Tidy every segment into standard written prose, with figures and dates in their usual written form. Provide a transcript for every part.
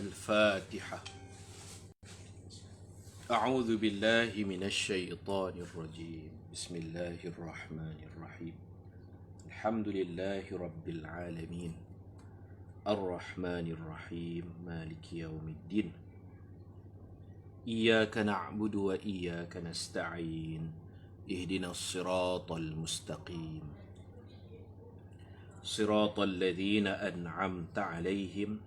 الفاتحة. أعوذ بالله من الشيطان الرجيم. بسم الله الرحمن الرحيم. الحمد لله رب العالمين الرحمن الرحيم مالك يوم الدين. إياك نعبد وإياك نستعين. اهدنا الصراط المستقيم صراط الذين أنعمت عليهم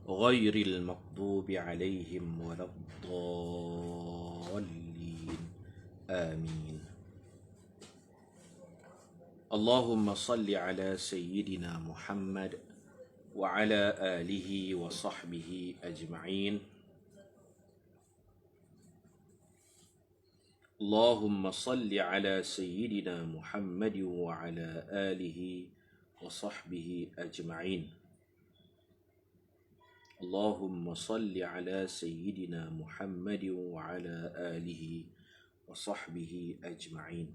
غير المغضوب عليهم ولا الضالين آمين. اللهم صل على سيدنا محمد وعلى آله وصحبه أجمعين. اللهم صل على سيدنا محمد وعلى آله وصحبه أجمعين. اللهم صل على سيدنا محمد وعلى آله وصحبه أجمعين.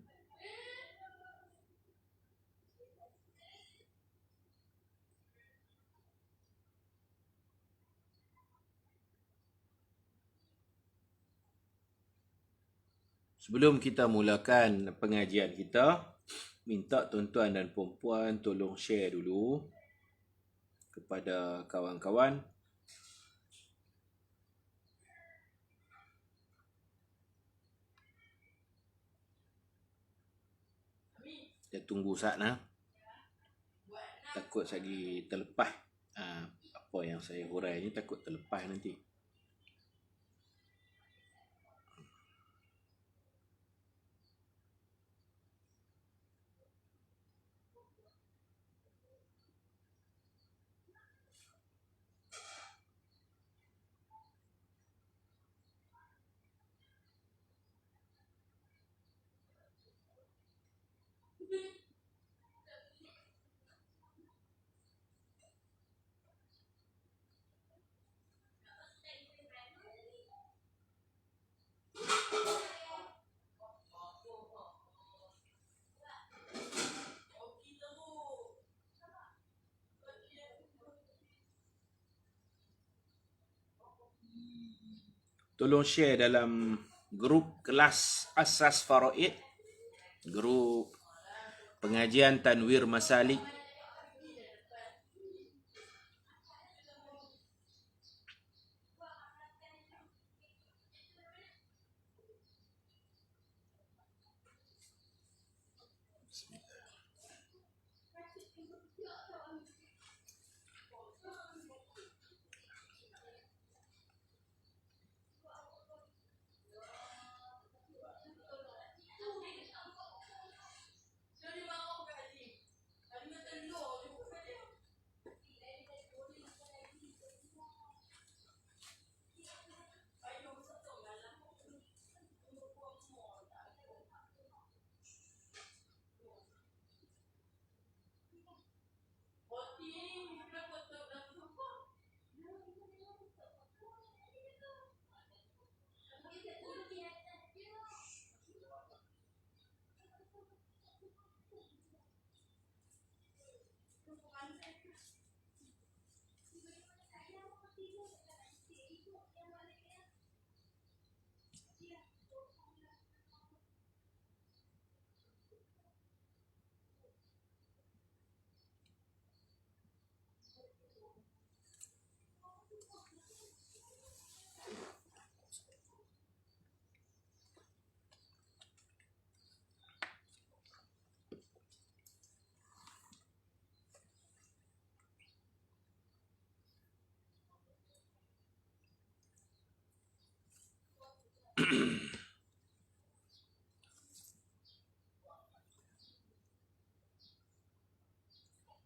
Sebelum kita mulakan pengajian kita, minta tuan-tuan dan puan-puan tolong share dulu kepada kawan-kawan. Kita tunggu saatnya. Takut lagi terlepas. Apa yang saya hurai ni takut terlepas nanti. Tolong share dalam grup kelas Asas Faraid, grup pengajian Tanwir Masalik.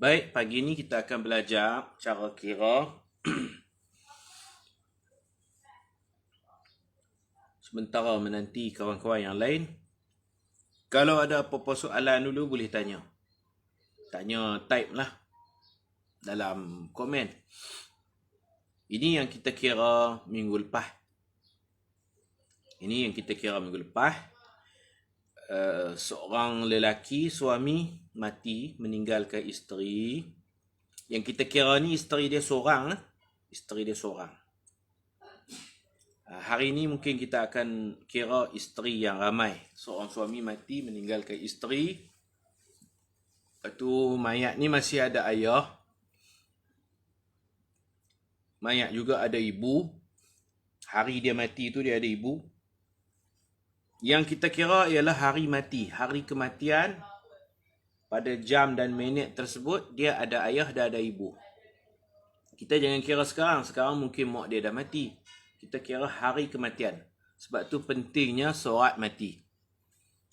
Baik, pagi ini kita akan belajar cara kira. Sementara menanti kawan-kawan yang lain. Kalau ada apa-apa soalan dulu boleh tanya. Tanya type lah dalam komen. Ini yang kita kira minggu lepas. Seorang lelaki, suami mati, meninggalkan isteri. Yang kita kira ni isteri dia seorang. Isteri dia seorang. Hari ini mungkin kita akan kira isteri yang ramai. Seorang suami mati meninggalkan isteri. Lepas tu mayat ni masih ada ayah. Mayat juga ada ibu. Hari dia mati tu dia ada ibu. Yang kita kira ialah hari mati. Hari kematian. Pada jam dan minit tersebut dia ada ayah dan ada ibu. Kita jangan kira sekarang. Sekarang mungkin mak dia dah mati. Kita kira hari kematian. Sebab tu pentingnya solat mati.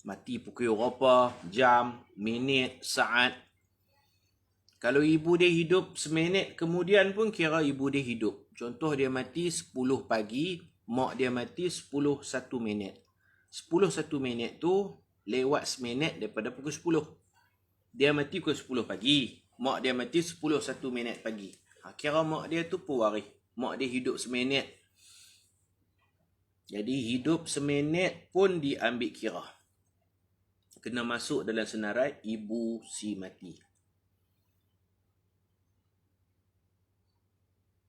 Mati pukul berapa, jam, minit, saat. Kalau ibu dia hidup seminit kemudian pun kira ibu dia hidup. Contoh dia mati 10 pagi, mak dia mati 10:01 minit. 10:01 minit tu lewat seminit daripada pukul 10. Dia mati pukul 10 pagi. Mak dia mati 10:01 minit pagi. Kira mak dia tu pewaris. Mak dia hidup seminit. Jadi hidup seminit pun diambil kira. Kena masuk dalam senarai ibu si mati.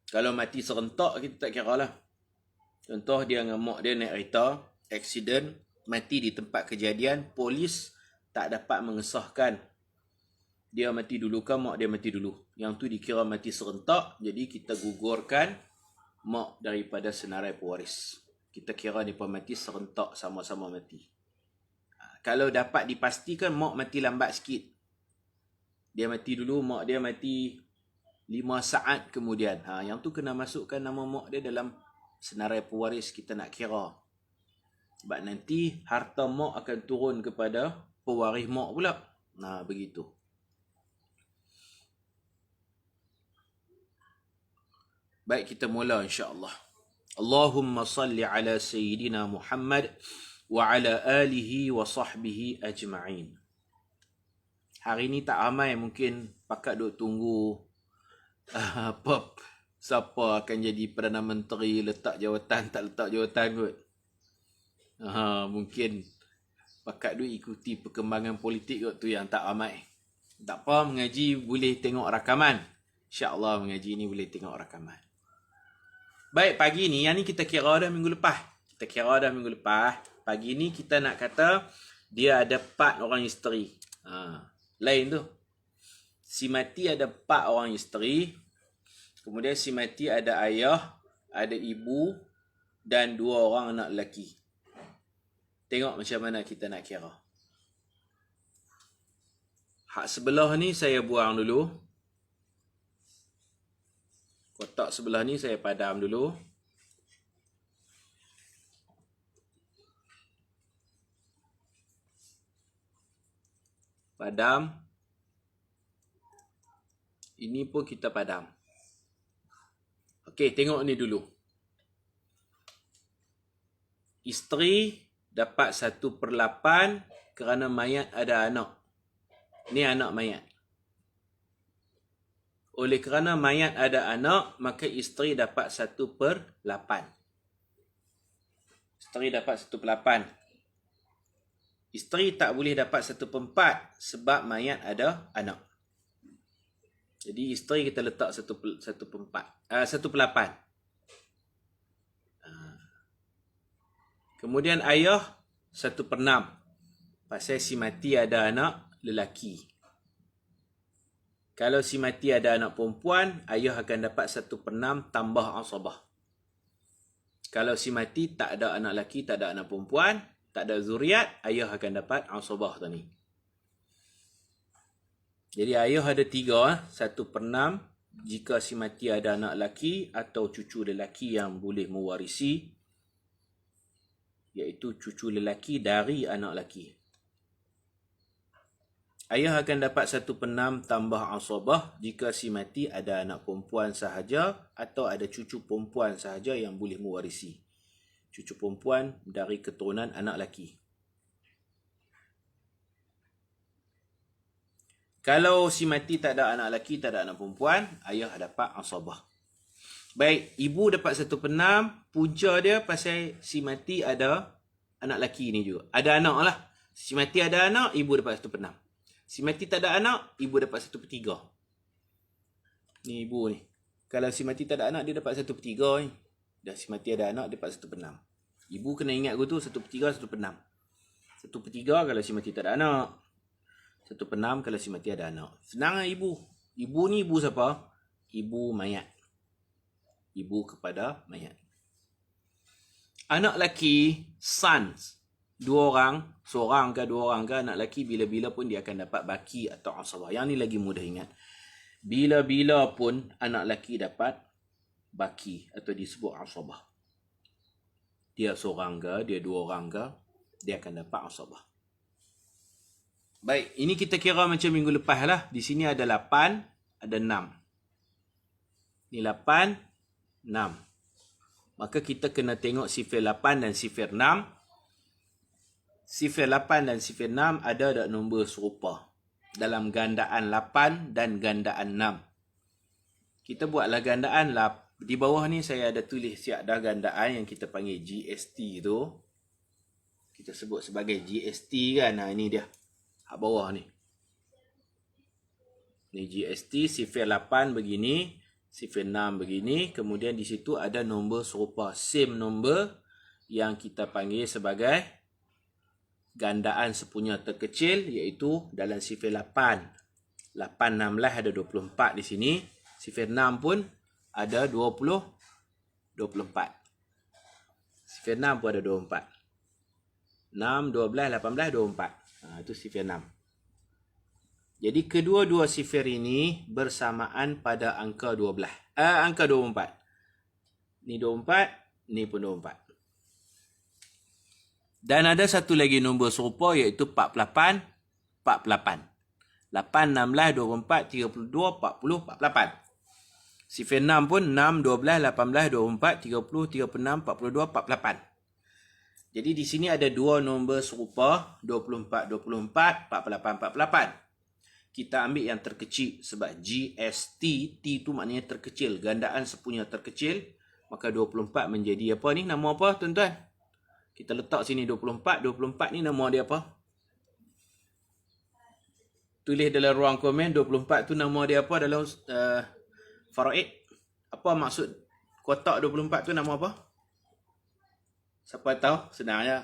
Kalau mati serentak kita tak kira lah. Contoh dia dengan mak dia naik kereta, aksiden, mati di tempat kejadian, polis tak dapat mengesahkan dia mati dulu ke mak dia mati dulu. Yang tu dikira mati serentak, jadi kita gugurkan mak daripada senarai pewaris. Kita kira mereka mati serentak sama-sama mati. Kalau dapat dipastikan mak mati lambat sikit. Dia mati dulu, mak dia mati 5 saat kemudian. Yang tu kena masukkan nama mak dia dalam senarai pewaris kita nak kira. Sebab nanti harta mak akan turun kepada pewaris mak pula. Begitu. Baik, kita mula insya-Allah. Allahumma salli ala Sayyidina Muhammad wa ala alihi wa sahbihi ajma'in. Hari ni tak ramai mungkin pakat duk tunggu siapa akan jadi Perdana Menteri, letak jawatan tak letak jawatan kot. Mungkin pakat duk ikuti perkembangan politik kot, tu yang tak ramai. Tak apa, mengaji boleh tengok rakaman. InsyaAllah mengaji ni boleh tengok rakaman. Baik, pagi ni, yang ni kita kira dah minggu lepas. Pagi ni kita nak kata dia ada 4 orang isteri. Lain tu. Si mati ada 4 orang isteri. Kemudian si mati ada ayah, ada ibu dan 2 orang anak lelaki. Tengok macam mana kita nak kira. Hak sebelah ni saya buang dulu. Kotak sebelah ni saya padam dulu. Padam. Ini pun kita padam. Okey, tengok ni dulu. Isteri dapat 1/8 kerana mayat ada anak. Ni anak mayat. Oleh kerana mayat ada anak, maka isteri dapat 1/8. Isteri dapat 1/8. Isteri tak boleh dapat 1/4 sebab mayat ada anak. Jadi isteri kita letak 1/8. Kemudian ayah 1/6. Pasal si mati ada anak lelaki. Kalau si mati ada anak perempuan, ayah akan dapat 1/6 tambah asabah. Kalau si mati tak ada anak lelaki, tak ada anak perempuan, tak ada zuriat, ayah akan dapat asabah tadi. Jadi ayah ada 3, 1/6 jika si mati ada anak lelaki atau cucu lelaki yang boleh mewarisi, iaitu cucu lelaki dari anak lelaki. Ayah akan dapat 1/6 tambah asabah jika si mati ada anak perempuan sahaja atau ada cucu perempuan sahaja yang boleh mewarisi. Cucu perempuan dari keturunan anak lelaki. Kalau si mati tak ada anak lelaki, tak ada anak perempuan, ayah dapat asabah. Baik, ibu dapat 1/6, punca dia pasal si mati ada anak lelaki ni juga. Ada anak lah. Si mati ada anak, ibu dapat 1/6. Si mati tak ada anak, ibu dapat 1/3. Ni ibu ni. Kalau si mati tak ada anak, dia dapat 1/3 ni. Dah si mati ada anak, dia dapat 1/6. Ibu kena ingat aku tu 1/3, 1/6. 1/3 kalau si mati tak ada anak. 1/6 kalau si mati ada anak. Senang lah ibu. Ibu ni ibu siapa? Ibu mayat. Ibu kepada mayat. Anak lelaki, sons. 2 orang, seorang ke 2 orang ke anak lelaki, bila-bila pun dia akan dapat baki atau asabah. Yang ni lagi mudah ingat. Bila-bila pun anak lelaki dapat baki atau disebut asabah. Dia seorang ke, dia 2 orang ke, dia akan dapat asabah. Baik, ini kita kira macam minggu lepas lah. Di sini ada 8, ada 6. Ni 8, 6. Maka kita kena tengok sifir 8 dan sifir 6. Sifir 8 dan sifir 6 ada tak nombor serupa dalam gandaan 8 dan gandaan 6. Kita buatlah gandaan di bawah ni saya ada tulis siap dah gandaan yang kita panggil GST tu. Kita sebut sebagai GST kan. Nah, ini dia. Hak bawah ni. Ni GST sifir 8 begini, sifir 6 begini, kemudian di situ ada nombor serupa, same nombor yang kita panggil sebagai gandaan sepunya terkecil, iaitu dalam sifir 8. 8 16 ada 24 di sini. Sifir 6 pun ada 24. Sifir 6 pun ada 24. 6, 12, 18, 24. Itu sifir 6. Jadi kedua-dua sifir ini bersamaan pada angka 12. Angka 24. Ni 24, ni pun 24. Dan ada satu lagi nombor serupa iaitu 48, 48. 8, 16, 24, 32, 40, 48. Sifir 6 pun 6, 12, 18, 24, 30, 36, 42, 48. Jadi di sini ada 2 nombor serupa, 24, 24, 48, 48. Kita ambil yang terkecil sebab GST, T tu maknanya terkecil, gandaan sepunya terkecil. Maka 24 menjadi apa ni? Nama apa tuan-tuan? Kita letak sini 24. 24 ni nama dia apa? Tulis dalam ruang komen 24 tu nama dia apa dalam faraid. Apa maksud kotak 24 tu nama apa? Siapa tahu? Senang je.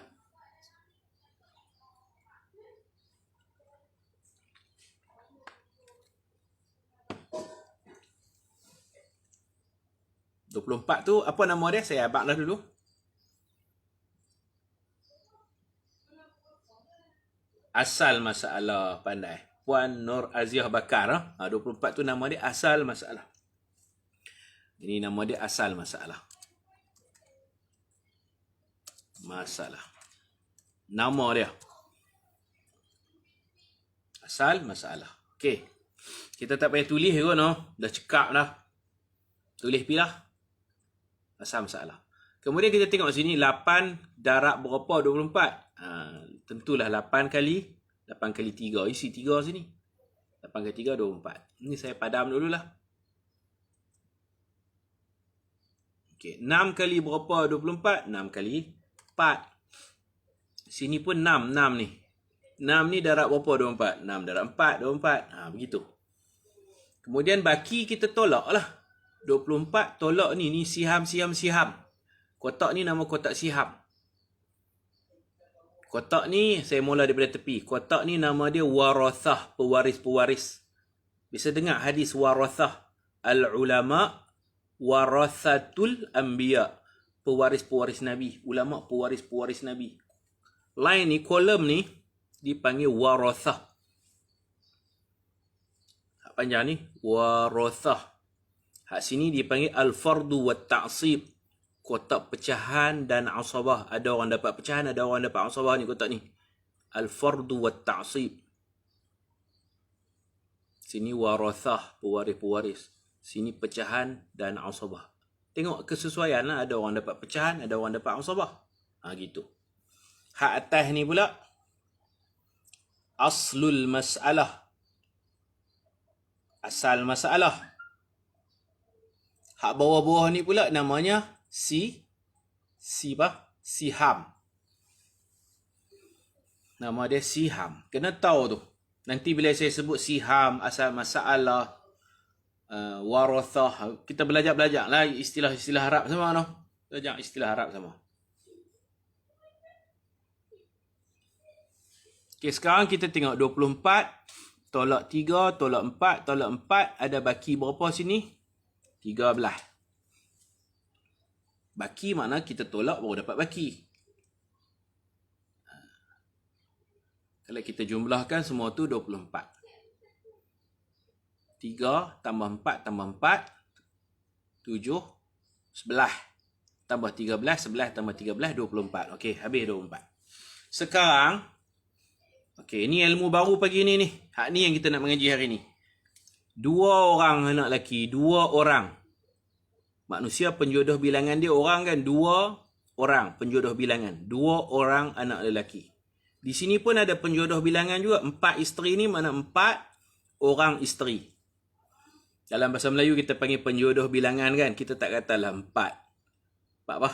(24) tu apa nama dia? Saya abaklah dulu. Asal masalah, pandai. Puan Nur Aziah Bakar. 24 tu nama dia asal masalah. Ini nama dia asal masalah. Masalah. Nama dia. Asal masalah. Okey. Kita tak payah tulis ke no? Dah cekap dah. Tulis pi lah. Asal masalah. Kemudian kita tengok sini 8 darab berapa 24? Tentulah 8 kali 3. Isi 3 sini. 8 kali 3 24. Ini saya padam dululah. Okey, 6 kali berapa 24? 6 kali 4. Sini pun 6 ni. 6 ni darab berapa 24? 6 darab 4 24. Begitu. Kemudian baki kita tolak lah. 24 tolak ni siham. Kotak ni nama kotak siham. Kotak ni saya mula daripada tepi. Kotak ni nama dia warathah, pewaris-pewaris. Bisa dengar hadis warathah. Al-ulama warathatul anbiya. Pewaris-pewaris Nabi. Ulama pewaris-pewaris Nabi. Line ni, kolom ni dipanggil warathah. Hak panjang ni warathah. Hak sini dipanggil al-fardu wa ta'sib. Kotak pecahan dan asabah. Ada orang dapat pecahan, ada orang dapat asabah ni kotak ni. Al-fardu wa ta'sib. Sini warathah, pewaris-pewaris. Sini pecahan dan asabah. Tengok kesesuaian lah. Ada orang dapat pecahan, ada orang dapat asabah. Gitu. Hak atas ni pula. Aslul mas'alah. Asal masalah. Hak bawah-bawah ni pula namanya siham. Nama dia siham. Kena tahu tu. Nanti bila saya sebut siham, asal masalah, warathah. Kita belajar lah istilah-istilah Arab sama no. Belajar istilah Arab sama. Okey, sekarang kita tengok 24 tolak 3 tolak 4 tolak 4 ada baki berapa sini? 13. Baki makna kita tolak baru dapat baki. Kalau kita jumlahkan semua tu 24. 3 tambah 4 tambah 4 7 11 tambah 13 11 tambah 13 24. Okey, habis 24. Sekarang okey, ni ilmu baru pagi ni ni. Hak ni yang kita nak mengaji hari ni. 2 orang anak lelaki, 2 orang. Manusia penjodoh bilangan dia orang kan, 2 orang penjodoh bilangan, 2 orang anak lelaki. Di sini pun ada penjodoh bilangan juga, 4 isteri ni mana 4 orang isteri. Dalam bahasa Melayu kita panggil penjodoh bilangan kan, kita tak katalah 4 apa?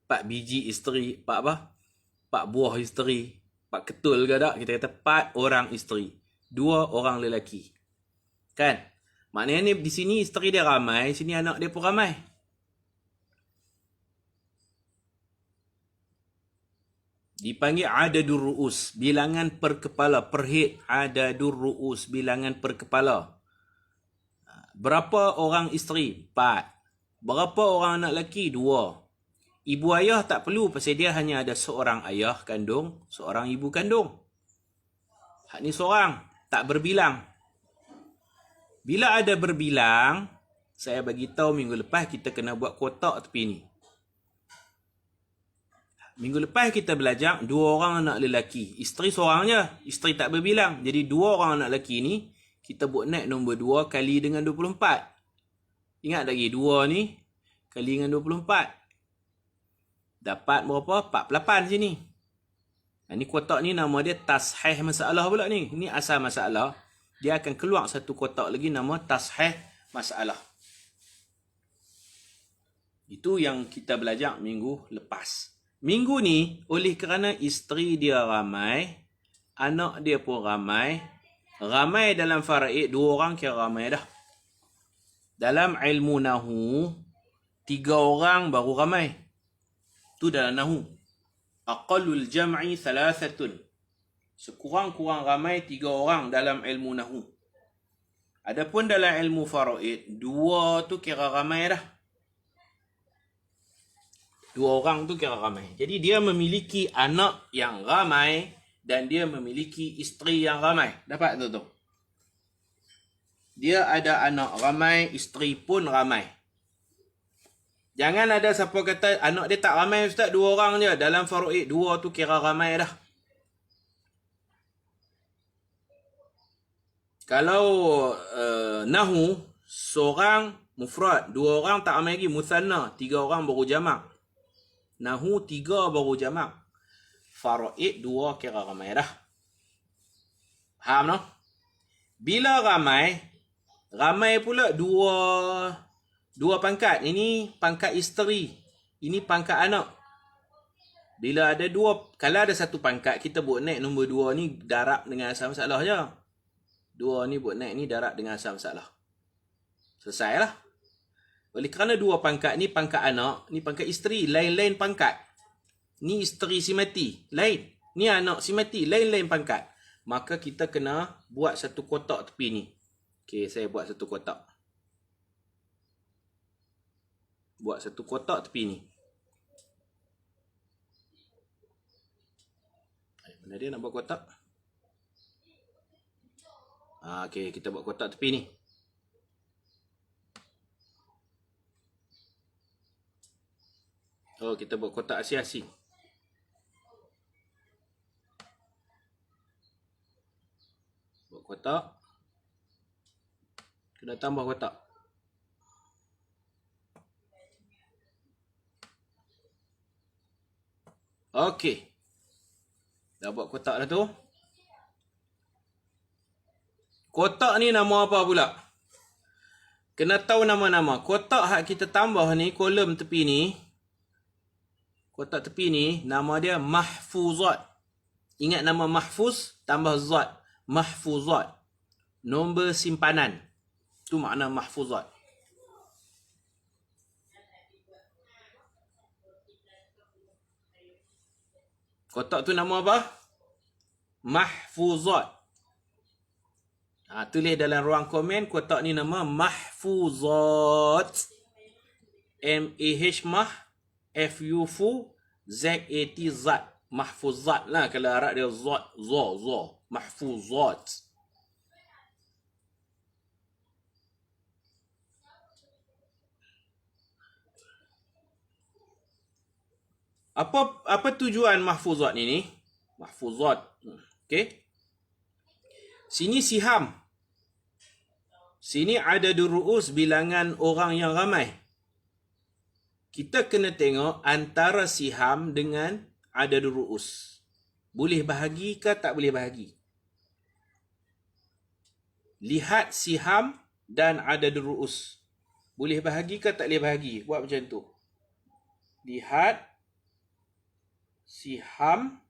4 biji isteri, 4 apa? 4 buah isteri, 4 ketul ke tak? Kita kata 4 orang isteri, 2 orang lelaki. Kan? Maknanya ni di sini isteri dia ramai, sini anak dia pun ramai. Dipanggil adadur ru'us, bilangan per kepala, per head, adadur ru'us, bilangan per kepala. Berapa orang isteri? 4. Berapa orang anak lelaki? 2. Ibu ayah tak perlu pasal dia hanya ada seorang ayah kandung, seorang ibu kandung. Hak ni seorang, tak berbilang. Bila ada berbilang, saya bagi tahu minggu lepas kita kena buat kotak tepi ni. Minggu lepas kita belajar 2 orang anak lelaki. Isteri seorang je. Isteri tak berbilang. Jadi 2 orang anak lelaki ni, kita buat naik nombor 2 kali dengan 24. Ingat lagi 2 ni kali dengan 24. Dapat berapa? 48 sini. Ini kotak ni nama dia tashih masalah pula ni. Ini asal masalah. Dia akan keluar satu kotak lagi nama tashih masalah. Itu yang kita belajar minggu lepas. Minggu ni, oleh kerana isteri dia ramai, anak dia pun ramai, ramai dalam faraid 2 orang kira ramai dah. Dalam ilmu nahu, 3 orang baru ramai. Tu dalam nahu. Aqallul jam'i 3. Sekurang-kurang ramai 3 orang dalam ilmu nahu. Adapun dalam ilmu faraid, 2 tu kira ramai dah. 2 orang tu kira ramai. Jadi dia memiliki anak yang ramai dan dia memiliki isteri yang ramai. Dapat tu? Dia ada anak ramai, isteri pun ramai. Jangan ada siapa kata anak dia tak ramai ustaz, 2 orang je. Dalam faraid 2 tu kira ramai dah. Kalau nahu, seorang mufrad, 2 orang tak ramai lagi, musanna, 3 orang baru jamak. Nahu 3 baru jamak. Faraid 2 kira ramai dah. Faham no? Bila ramai pula 2 pangkat. Ini pangkat isteri, ini pangkat anak. Bila ada 2, kalau ada satu pangkat, kita buat naik nombor 2 ni darab dengan asal masalah je. 2 ni buat naik ni darab dengan asal masalah. Selesai lah. Oleh kerana 2 pangkat ni pangkat anak, ni pangkat isteri, lain-lain pangkat. Ni isteri si mati, lain. Ni anak si mati, lain-lain pangkat. Maka kita kena buat satu kotak tepi ni. Okey, saya buat satu kotak. Buat satu kotak tepi ni. Mana dia nak buat kotak? Okey, kita buat kotak tepi ni. Oh, kita buat kotak asi-asi. Buat kotak. Kena tambah kotak. Okey. Dah buat kotak dah tu. Kotak ni nama apa pula? Kena tahu nama-nama. Kotak hak kita tambah ni, kolom tepi ni. Kotak tepi ni, nama dia mahfuzat. Ingat nama mahfuz, tambah zat. Mahfuzat. Nombor simpanan. Tu makna mahfuzat. Kotak tu nama apa? Mahfuzat. Tulis dalam ruang komen kotak ni nama mahfuzat. M-A-H mah, F-U-F, Z-A-T, zat. Mahfuzat lah. Kalau Arab dia zat, za. Mahfuzat. Apa tujuan mahfuzat ni? Mahfuzat. Okey. Sini siham. Sini adadul ru'us, bilangan orang yang ramai. Kita kena tengok antara siham dengan adadul ru'us. Boleh bahagi ke tak boleh bahagi? Lihat siham dan adadul ru'us. Boleh bahagi ke tak boleh bahagi? Buat macam tu. Lihat siham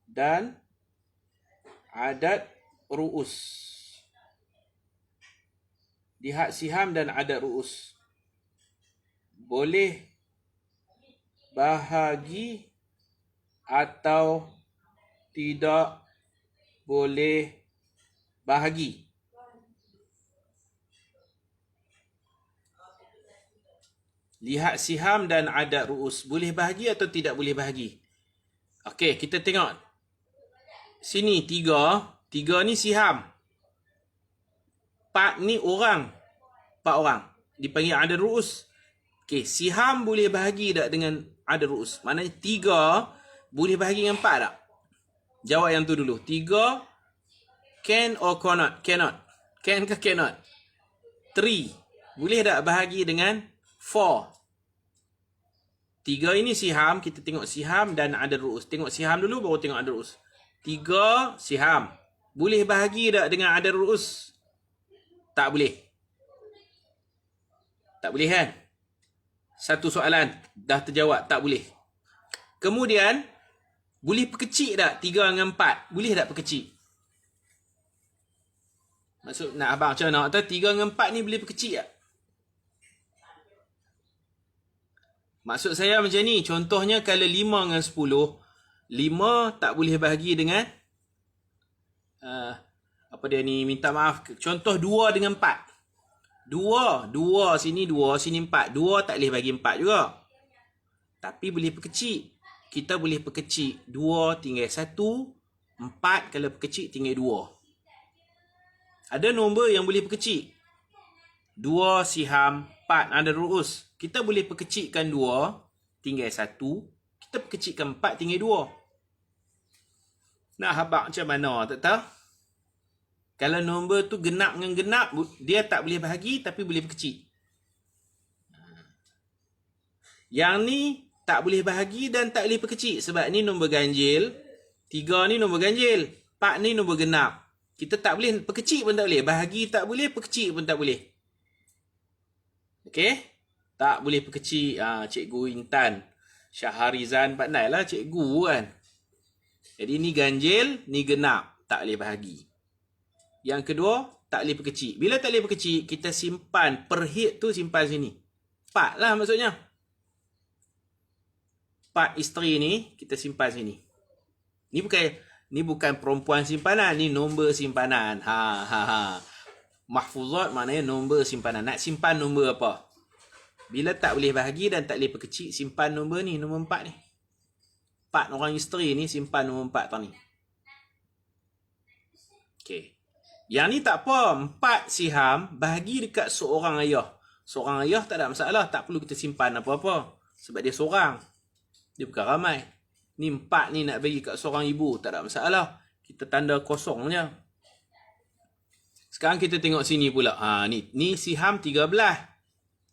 dan adad ru'us. Lihat siham dan adad ru'us. Boleh bahagi atau tidak boleh bahagi. Lihat siham dan adad ru'us. Boleh bahagi atau tidak boleh bahagi? Okey, kita tengok. Sini 3. 3 ni siham. 4 ni orang. 4 orang. Dipanggil adad ru'us. Okey, siham boleh bahagi tak dengan adad ru'us? Maknanya 3 boleh bahagi dengan 4 tak? Jawab yang tu dulu. 3 can or cannot? Cannot. Can ke cannot? 3 boleh tak bahagi dengan 4? 3 ini siham. Kita tengok siham dan adad ru'us. Tengok siham dulu baru tengok adad ru'us. 3 siham. Boleh bahagi tak dengan adad ru'us? Tak boleh. Tak boleh kan? Satu soalan dah terjawab. Tak boleh. Kemudian, boleh perkecil tak 3 dengan 4? Boleh tak perkecil? Maksud nak abang macam mana? 3 dengan 4 ni boleh perkecil tak? Maksud saya macam ni. Contohnya kalau 5 dengan 10. 5 tak boleh bahagi dengan apa dia ni, minta maaf. Contoh 2 dengan 4. 2 sini 2, sini 4. 2 tak boleh bagi 4 juga. Tapi boleh perkecil. Kita boleh perkecil. 2 tinggal 1. 4 kalau perkecil tinggal 2. Ada nombor yang boleh perkecil. 2 siham, 4 ada ru'us. Kita boleh perkecilkan 2 tinggal 1. Kita perkecilkan 4 tinggal 2. Nak habaq macam mana tak tahu? Kalau nombor tu genap dengan genap, dia tak boleh bahagi tapi boleh perkecil. Yang ni tak boleh bahagi dan tak boleh perkecil. Sebab ni nombor ganjil. 3 ni nombor ganjil. 4 ni nombor genap. Kita tak boleh perkecil pun tak boleh. Bahagi tak boleh, perkecil pun tak boleh. Okey? Tak boleh perkecil. Cikgu Intan Syaharizan pandai lah cikgu kan. Jadi ni ganjil, ni genap. Tak boleh bahagi. Yang kedua, tak boleh perkecil. Bila tak boleh perkecil, kita simpan per head tu simpan sini. 4 lah maksudnya. 4 isteri ni kita simpan sini. Ni bukan perempuan simpanan, ni nombor simpanan. Mahfuzat maknanya nombor simpanan. Nak simpan nombor apa? Bila tak boleh bahagi dan tak boleh perkecil, simpan nombor ni, nombor 4 ni. 4 orang isteri ni simpan nombor 4 tau ni. Okey. Yang ni tak apa. 4 siham bahagi dekat seorang ayah. Seorang ayah tak ada masalah. Tak perlu kita simpan apa-apa. Sebab dia seorang. Dia bukan ramai. Ni 4 ni nak bagi kat seorang ibu. Tak ada masalah. Kita tanda kosong je. Sekarang kita tengok sini pula. Ni siham 13.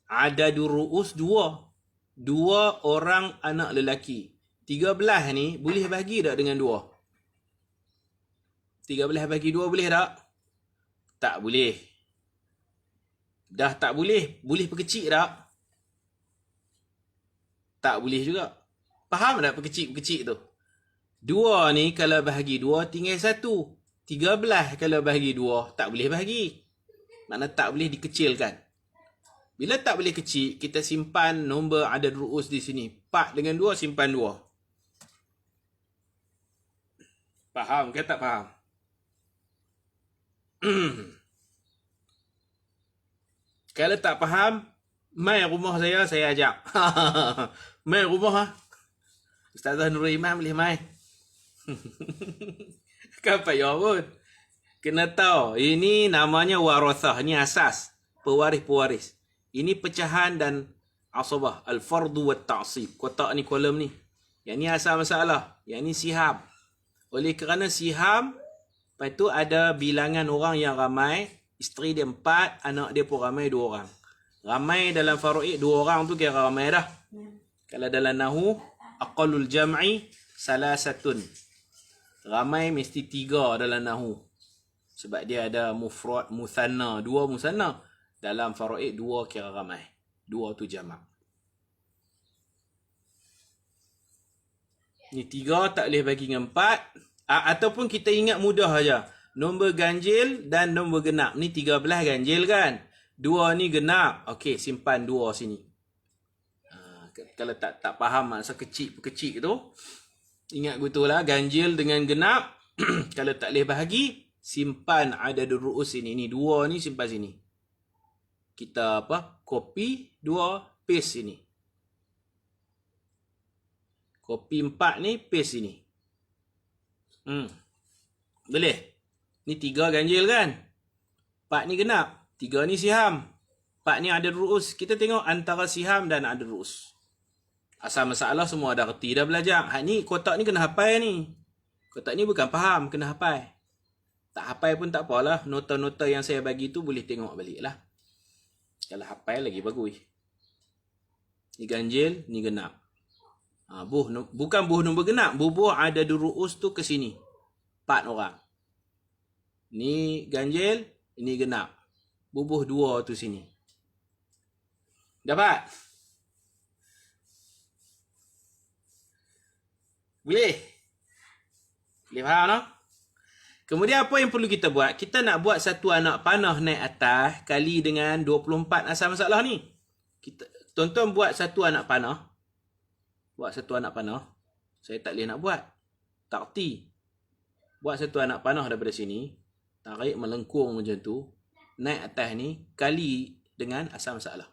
Adadul ru'us 2. 2 orang anak lelaki. 13 ni boleh bagi tak dengan 2? 13 bagi 2 boleh tak? Tak boleh. Dah tak boleh. Boleh perkecil tak? Tak boleh juga. Faham tak perkecil-perkecil tu? 2 ni kalau bahagi 2 tinggal 1. 13 kalau bahagi 2 tak boleh bahagi. Makna tak boleh dikecilkan. Bila tak boleh kecil, kita simpan nombor adad ru'us di sini. 4 dengan 2 simpan 2. Faham ke tak faham? Kalau tak faham, mai rumah saya ajak. Mai rumah ha. Ustazah Nurul Iman boleh mai. Kan payah pun. Kena tahu, ini namanya warasah. Ini asas. Pewaris-pewaris. Ini pecahan dan asabah. Al-fardu wa ta'asib. Kotak ni, kolom ni. Yang ni asal masalah. Yang ni siham. Oleh kerana siham, lepas tu ada bilangan orang yang ramai. Isteri dia 4, anak dia pun ramai 2 orang. Ramai dalam faru'id 2 orang tu kira ramai dah. Kalau dalam nahu, aqallul jam'i salasatun. Ramai mesti 3 dalam nahu. Sebab dia ada mufrad, musanna. 2 musanna. Dalam faru'id 2 kira ramai. 2 tu jamak. Ni 3 tak boleh bagi dengan 4. Ataupun kita ingat mudah aja. Nombor ganjil dan nombor genap. Ni 13 ganjil kan. 2 ni genap. Okey, simpan 2 sini. Kalau tak faham masa kecil tu, ingat betul lah ganjil dengan genap. Kalau tak boleh bahagi, simpan adadul ru'us ini. Ni 2 ni simpan sini. Kita copy 2, paste sini. Copy 4 ni, paste sini. Boleh. Ni 3 ganjil kan. 4 ni genap. 3 ni siham. 4 ni adad ru'us. Kita tengok antara siham dan adad ru'us. Asal masalah semua dah reti dah belajar. Ni kotak ni kena hafal ni. Kotak ni bukan faham, kena hafal. Tak hafal pun tak apalah. Nota-nota yang saya bagi tu boleh tengok balik lah. Kalau hafal lagi bagus. Ni ganjil, ni genap. Bukan buh nombor genap. Bubuh adad ru'us tu ke sini. 4 orang. Ni ganjil, ini genap. Bubuh 2 tu sini. Dapat? Boleh? Boleh faham tak? Kemudian apa yang perlu kita buat? Kita nak buat satu anak panah naik atas kali dengan 24 asal masalah ni. Tuan-tuan buat satu anak panah. Buat satu anak panah. Saya tak boleh nak buat. Tak reti. Buat satu anak panah daripada sini. Tarik melengkung macam tu. Naik atas ni. Kali dengan asal masalah.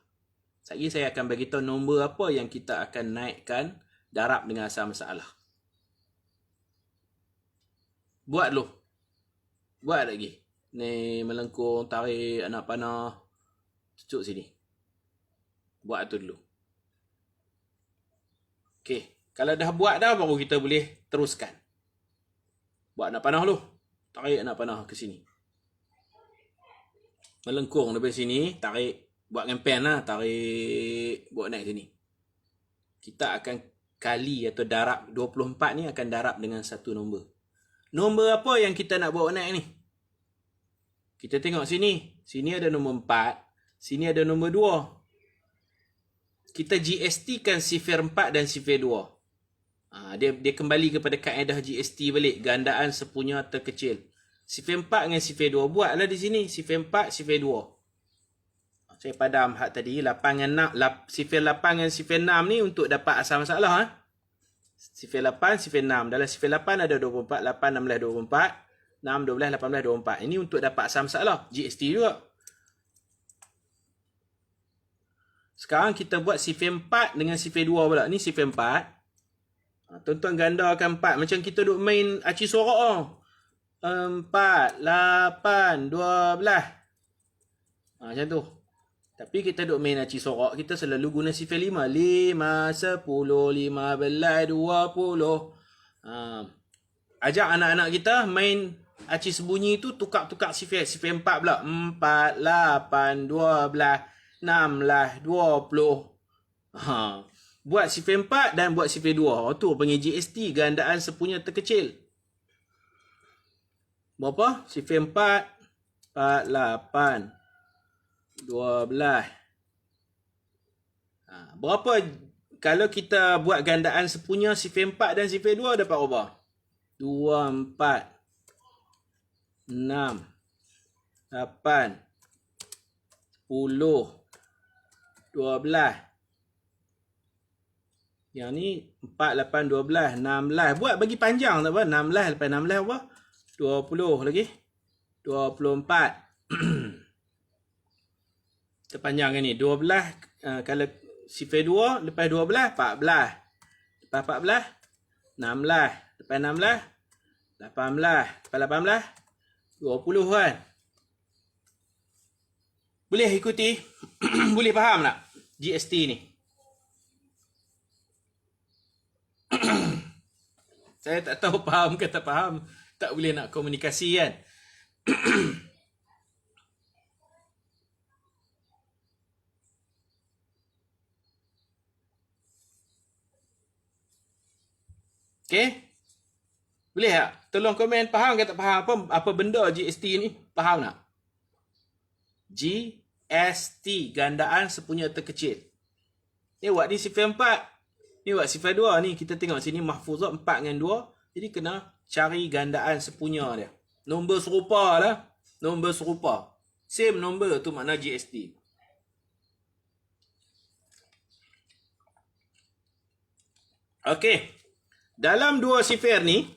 Saya akan beritahu nombor apa yang kita akan naikkan darab dengan asal masalah. Buat dulu. Buat lagi. Ni melengkung, tarik anak panah. Cucuk sini. Buat tu dulu. Okey. Kalau dah buat dah, baru kita boleh teruskan. Buat anak panah dulu. Tarik anak panah ke sini. Melengkung daripada sini. Tarik. Buat dengan pen lah. Tarik. Buat naik sini. Kita akan kali atau darab. 24 ni akan darab dengan satu nombor. Nombor apa yang kita nak bawa naik ni? Kita tengok sini. Sini ada nombor 4. Sini ada nombor 2. Kita GST kan sifir 4 dan sifir 2. Dia kembali kepada kaedah GST balik. Gandaan sepunya terkecil. Sifir 4 dengan sifir 2. Buatlah di sini. Sifir 4, sifir 2. Saya padam hak tadi. 8 dengan 6. Sifir 8 dengan sifir 6 ni untuk dapat asal masalah. Sifir 8, sifir 6. Dalam sifir 8 ada 24. 8, 16, 24. 6, 12, 18, 24. Ini untuk dapat asal masalah. GST juga. Sekarang kita buat sifir 4 dengan sifir 2 pula. Ni sifir 4. Tuan-tuan gandakan 4. Macam kita duk main aci sorok. 4, 8, 12. Macam tu. Tapi kita duk main aci sorok. Kita selalu guna sifir 5. 5, 10, 15, 20. Ajak anak-anak kita main aci sembunyi tu. Tukar-tukar sifir. Sifir 4 pula. 4, 8, 12, 16, 20. Buat sifir 4 dan buat sifir 2. Tu panggil GST. Gandaan sepunya terkecil. Berapa? Sifir 4, 4, 8, 12. Berapa kalau kita buat gandaan sepunya sifir 4 dan sifir 2 dapat berapa? 2, 4, 6, 8, Yang ni 4, 8, 12, 16. Buat bagi panjang tak apa. 16 lepas 16 apa? 20 lagi. 24. Terpanjang ni. 12 kalau sifar 2 lepas 12, 14. Lepas 14, 16. Lepas 16, 18. Lepas 18, 20 kan. Boleh ikuti? Boleh faham tak GST ni? Saya tak tahu faham ke tak faham. Tak boleh nak komunikasi kan. Okay? Boleh tak? Tolong komen faham ke tak faham apa benda GST ni? Faham tak? GST, gandaan sepunya terkecil. Ni buat ni sifar 4. Ni buat sifar 2 ni. Kita tengok sini mahfuzat 4 dengan 2. Jadi kena cari gandaan sepunya dia. Nombor serupa lah. Nombor serupa. Same nombor tu makna GST. Okey. Dalam dua sifar ni,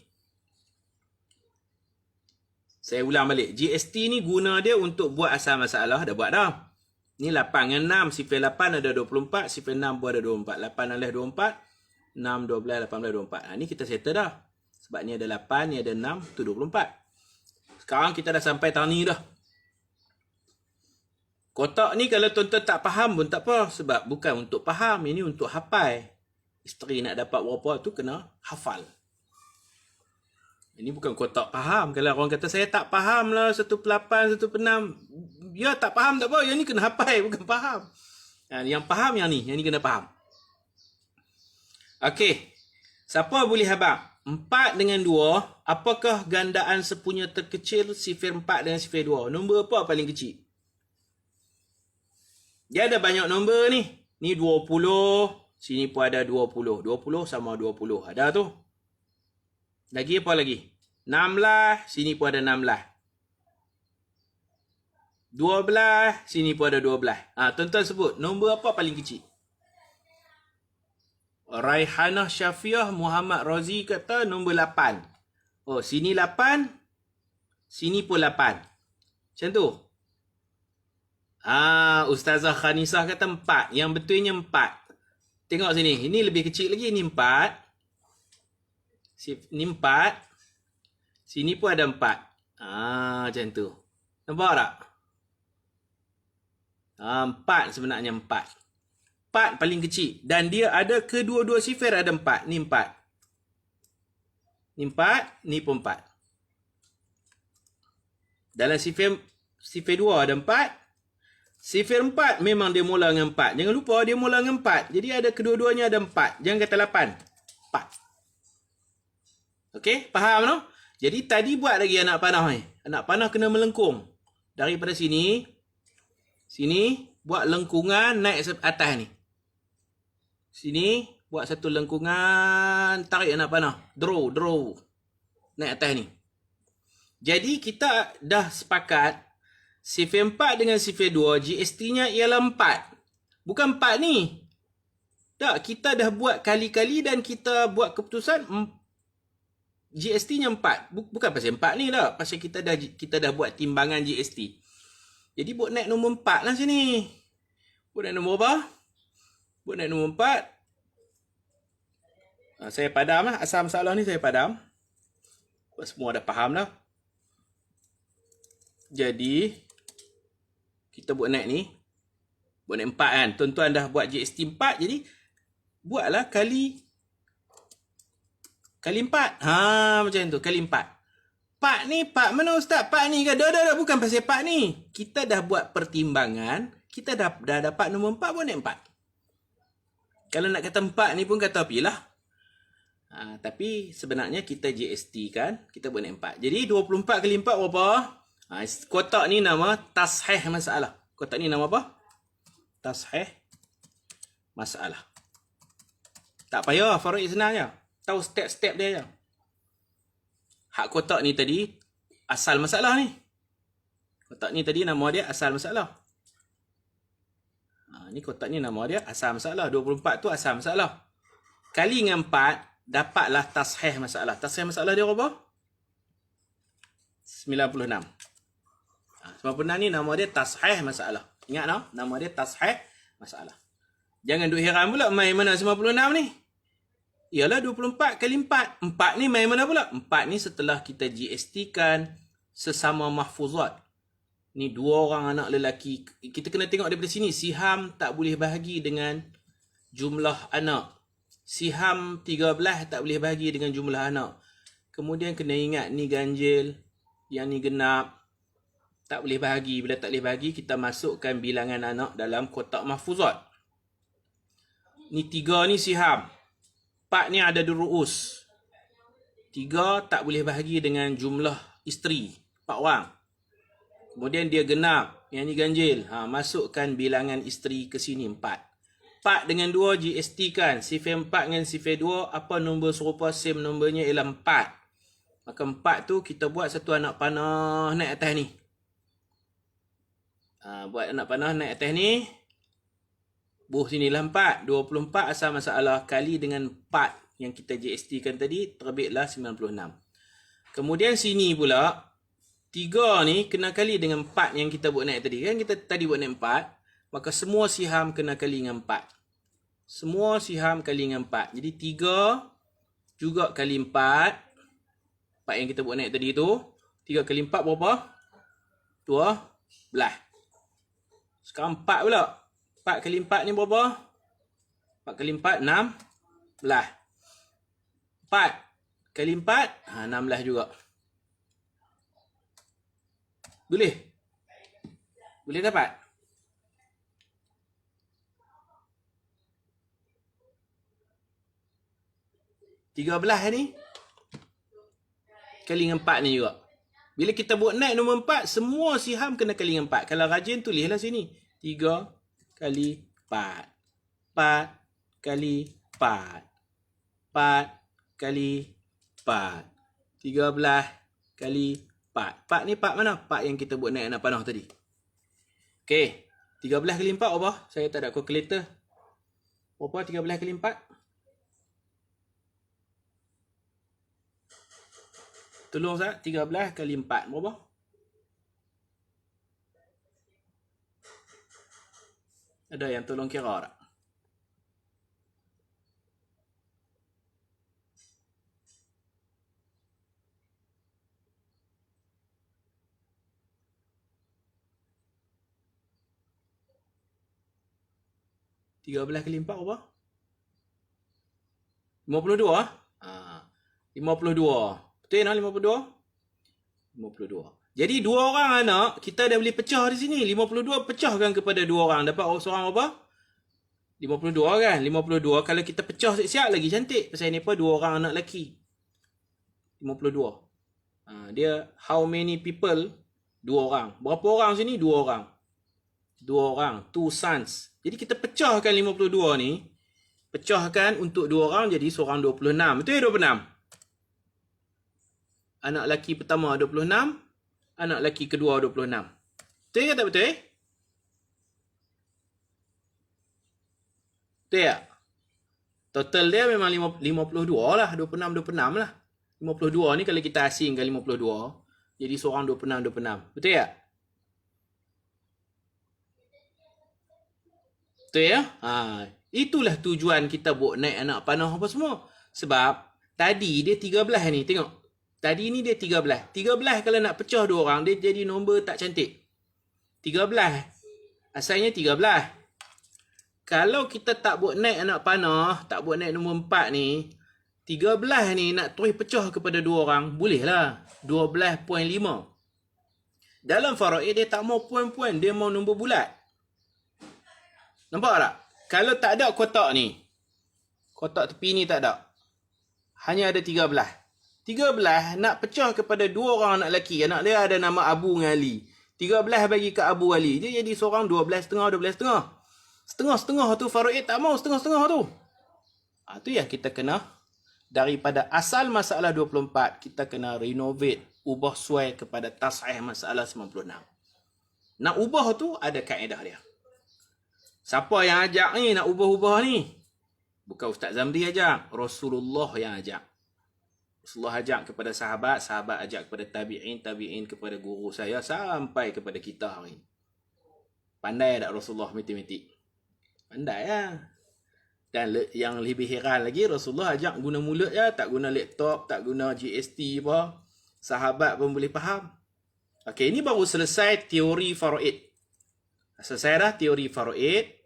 saya ulang balik. GST ni guna dia untuk buat asal masalah. Dah buat dah. Ni 8 dengan 6. Sifar 8 ada 24. Sifar 6 pun ada 24. 8 adalah 24. 6, 12, 18, 24. Ni kita settle dah. Sebab ni ada 8, ni ada 6. Tu 24. Sekarang kita dah sampai tahun ni dah. Kotak ni kalau tuan-tuan tak faham pun tak apa. Sebab bukan untuk faham. Ini untuk hafal. Isteri nak dapat berapa tu kena hafal. Ini bukan kotak faham. Kalau orang kata saya tak faham lah 1/8, 1/6. Ya tak faham tak apa. Yang ni kena hafal bukan faham. Yang faham yang ni. Yang ni kena faham. Okey. Siapa boleh habaq? 4 dengan 2. Apakah gandaan sepunya terkecil sifar 4 dengan sifar 2? Nombor apa paling kecil? Dia ada banyak nombor ni. Ni 20. Sini pun ada 20. 20 sama 20. Ada tu. Lagi apa lagi? 16. Sini pun ada 16. 12. Sini pun ada 12. Tuan-tuan sebut. Nombor apa paling kecil? Raihanah Syafiah Muhammad Razi kata nombor 8. Oh, sini 8. Sini pun 8. Macam tu. Ustazah Khanisah kata 4. Yang betulnya 4. Tengok sini. Ini lebih kecil lagi. Ini 4. Ini 4. Sini pun ada 4. Macam tu. Nampak tak? 4 sebenarnya 4. 4 paling kecil. Dan dia ada kedua-dua sifar ada 4. Ni 4. Ni 4. Ni pun 4. Dalam sifar 2 ada 4. Sifar 4 memang dia mula dengan 4. Jangan lupa dia mula dengan 4. Jadi ada kedua-duanya ada 4. Jangan kata 8. 4. Okey? Faham no? Jadi tadi buat lagi anak panah ni. Anak panah kena melengkung. Daripada sini. Sini. Buat lengkungan naik atas ni. Sini. Buat satu lengkungan. Tarik anak panah. Draw. Naik atas ni. Jadi kita dah sepakat. Sifar 4 dengan sifar 2, GST-nya ialah 4. Bukan 4 ni. Tak, kita dah buat kali-kali dan kita buat keputusan GST-nya 4. Bukan pasal 4 ni lah. Pasal kita dah buat timbangan GST. Jadi buat naik nombor 4 lah sini. Buat naik nombor apa? Buat naik nombor 4. Saya padam lah. Asal masalah ni saya padam. Semua dah faham dah. Jadi kita buat naik ni. Buat naik 4 kan. Tuan-tuan dah buat GST 4. Jadi buatlah kali 4. Macam tu. Kali 4. 4 ni. 4 mana Ustaz? 4 ni kan? Dah. Bukan pasal 4 ni. Kita dah buat pertimbangan. Kita dah dapat nombor 4. Buat naik 4. Kalau nak kata 4 ni pun kata apilah. Tapi sebenarnya kita GST kan. Kita buat naik 4. Jadi 24 kali 4 berapa? Kotak ni nama tashih masalah. Kotak ni nama apa? Tashih masalah. Tak payah, Farid senang je. Tahu step-step dia je. Hak kotak ni tadi, asal masalah ni. Kotak ni tadi nama dia asal masalah. Ni kotak ni nama dia asal masalah. 24 tu asal masalah. Kali dengan 4, dapatlah tashih masalah. Tashih masalah dia apa? 96. 96 ni nama dia tashih masalah. Ingat tak? Nama dia tashih masalah. Jangan duk heran pula main mana 96 ni. Ialah 24 kali 4. 4 ni main mana pula? 4 ni setelah kita GST kan sesama mahfuzat. Ni dua orang anak lelaki. Kita kena tengok daripada sini. Siham tak boleh bahagi dengan jumlah anak. Siham 13 tak boleh bahagi dengan jumlah anak. Kemudian kena ingat ni ganjil. Yang ni genap. Tak boleh bahagi. Bila tak boleh bahagi, kita masukkan bilangan anak dalam kotak mahfuzat. Ni 3 ni siham. 4 ni ada duru'us. 3 tak boleh bahagi dengan jumlah isteri. 4 orang. Kemudian dia genap. Yang ni ganjil. Masukkan bilangan isteri ke sini 4. 4 dengan 2 GST kan. Sifir 4 dengan sifir 2. Apa nombor serupa same nombornya ialah 4. Maka 4 tu kita buat satu anak panah naik atas ni. Buat anak panah naik atas ni. Buh sinilah 4. 24 asal masalah kali dengan 4 yang kita GST kan tadi. Terbitlah 96. Kemudian sini pula. 3 ni kena kali dengan 4 yang kita buat naik tadi. Kan kita tadi buat naik 4. Maka semua siham kena kali dengan 4. Semua siham kali dengan 4. Jadi 3 juga kali 4. 4 yang kita buat naik tadi tu. 3 kali 4 berapa? 12. Sekarang 4 pula. 4 kali 4 ni berapa? 4 kali 4, 16. 4 kali 4, 16 juga. Boleh? Boleh dapat? Tiga belas ni kali dengan 4 ni juga. Bila kita buat naik nombor 4, semua siham kena kali dengan 4. Kalau rajin tulislah sini. 3 kali 4. 4 kali 4. 4 kali 4. 13 kali 4. 4 ni 4 mana? 4 yang kita buat naik anak panah tadi. Okey. 13 kali 4 apa? Saya tak ada kalkulator. Berapa 13 kali 4? Tolong saya. 13 kali 4. Berapa? Ada yang tolong kira tak? Tiga belas kali 4 apa? 52 ah? 52. Betul tak 52? 52. Jadi dua orang anak, kita dah boleh pecah di sini. 52 pecahkan kepada dua orang. Dapat seorang apa? 52 kan? 52 kalau kita pecah siap-siap lagi cantik. Pasal ni apa? Dua orang anak lelaki. 52. Dia how many people? Dua orang. Berapa orang sini? Dua orang. Dua orang. Two sons. Jadi kita pecahkan 52 ni. Pecahkan untuk dua orang jadi seorang 26. Betul ya 26? Anak lelaki pertama 26. Anak lelaki kedua 26. Betul ke tak betul? Betul tak? Total dia memang 52 lah. 26 lah. 52 ni kalau kita asingkan 52. Jadi seorang 26. Betul tak? Betul ya? Itulah tujuan kita buat naik anak panah apa semua. Sebab tadi dia 13 ni. Tengok. Tadi ni dia 13. 13 kalau nak pecah dua orang, dia jadi nombor tak cantik. 13. Asalnya 13. Kalau kita tak buat naik anak panah, tak buat naik nombor 4 ni, 13 ni nak terus pecah kepada dua orang, bolehlah. 12.5. Dalam faraid dia tak mau puan-puan, dia mau nombor bulat. Nampak tak? Kalau tak ada kotak ni, kotak tepi ni tak ada. Hanya ada 13. 13 nak pecah kepada dua orang anak lelaki. Anak dia ada nama Abu dengan Ali. 13 bagi ke Abu Ali. Dia jadi seorang 12,5. Setengah-setengah tu faraid tak mau setengah-setengah tu. Tu yang kita kena daripada asal masalah 24 kita kena renovate, ubah suai kepada tashih masalah 96. Nak ubah tu ada kaedah dia. Siapa yang ajak ni nak ubah-ubah ni? Bukan Ustaz Zamri ajak. Rasulullah yang ajak. Rasulullah ajak kepada sahabat. Sahabat ajak kepada tabi'in. Tabi'in kepada guru saya. Sampai kepada kita hari ni. Pandai tak Rasulullah matematik? Pandai lah. Dan yang lebih heran lagi, Rasulullah ajak guna mulut je. Tak guna laptop. Tak guna GST apa. Sahabat pun boleh faham. Okey, ini baru selesai teori faraid. Selesai dah teori faraid.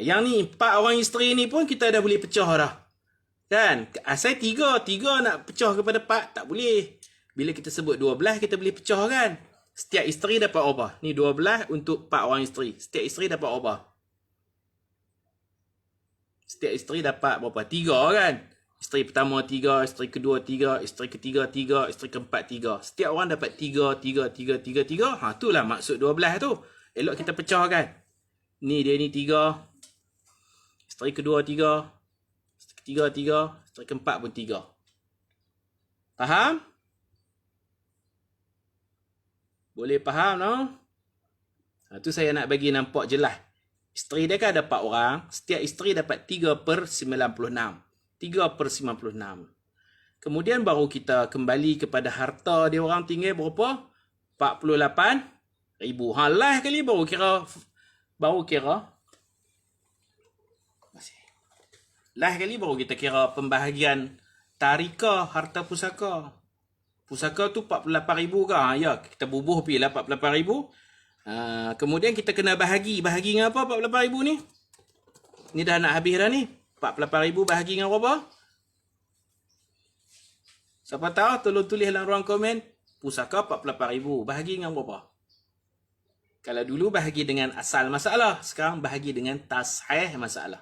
Yang ni 4 orang isteri ni pun kita dah boleh pecah dah. Kan? Asal 3 nak pecah kepada 4 tak boleh. Bila kita sebut 12 kita boleh pecah kan? Setiap isteri dapat berapa? Ni 12 untuk 4 orang isteri. Setiap isteri dapat berapa? Setiap isteri dapat berapa? 3 kan? Isteri pertama 3, isteri kedua 3, isteri ketiga 3, isteri keempat 3. Setiap orang dapat 3, 3, 3, 3, 3. Itulah maksud 12 tu. Elok kita pecahkan. Ni dia ni 3. Isteri kedua 3. Isteri ketiga 3. Isteri keempat pun 3. Faham? Boleh faham no? Tu saya nak bagi nampak jelas. Isteri dia kan ada 4 orang. Setiap isteri dapat 3/96. 3/96. Kemudian baru kita kembali kepada harta dia orang tinggal berapa? 48,000. Lah kali baru kira. Lah kali baru kita kira pembahagian tarikah harta pusaka. Pusaka tu 48,000 ke? Ya, kita bubuh pergi lah 48,000. Kemudian kita kena bahagi. Bahagi dengan apa 48,000 ni? Ni dah nak habis dah ni. 48,000 bahagi dengan apa? Siapa tahu tolong tulis dalam ruang komen. Pusaka 48,000. Bahagi dengan berapa? Kalau dulu bahagi dengan asal masalah. Sekarang bahagi dengan tashih masalah.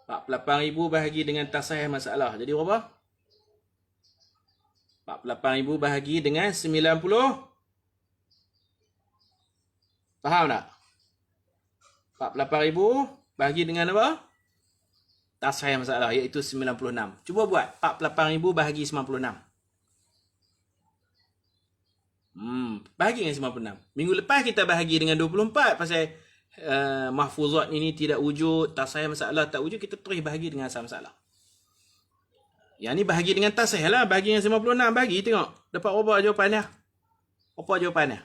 48,000 bahagi dengan tashih masalah. Jadi berapa? 48,000 bahagi dengan 90. Faham tak? 48,000 bahagi dengan apa? Tashih masalah iaitu 96. Cuba buat 48,000 bahagi 96. Bahagi dengan 96. Minggu lepas kita bahagi dengan 24 pasal mahfuzat ini tidak wujud, tashih masalah tak wujud, kita terus bahagi dengan asal masalah. Yang ni bahagi dengan tashih lah, bahagi dengan 56, bahagi tengok. Dapat berapa jawapannya? Apa jawapannya?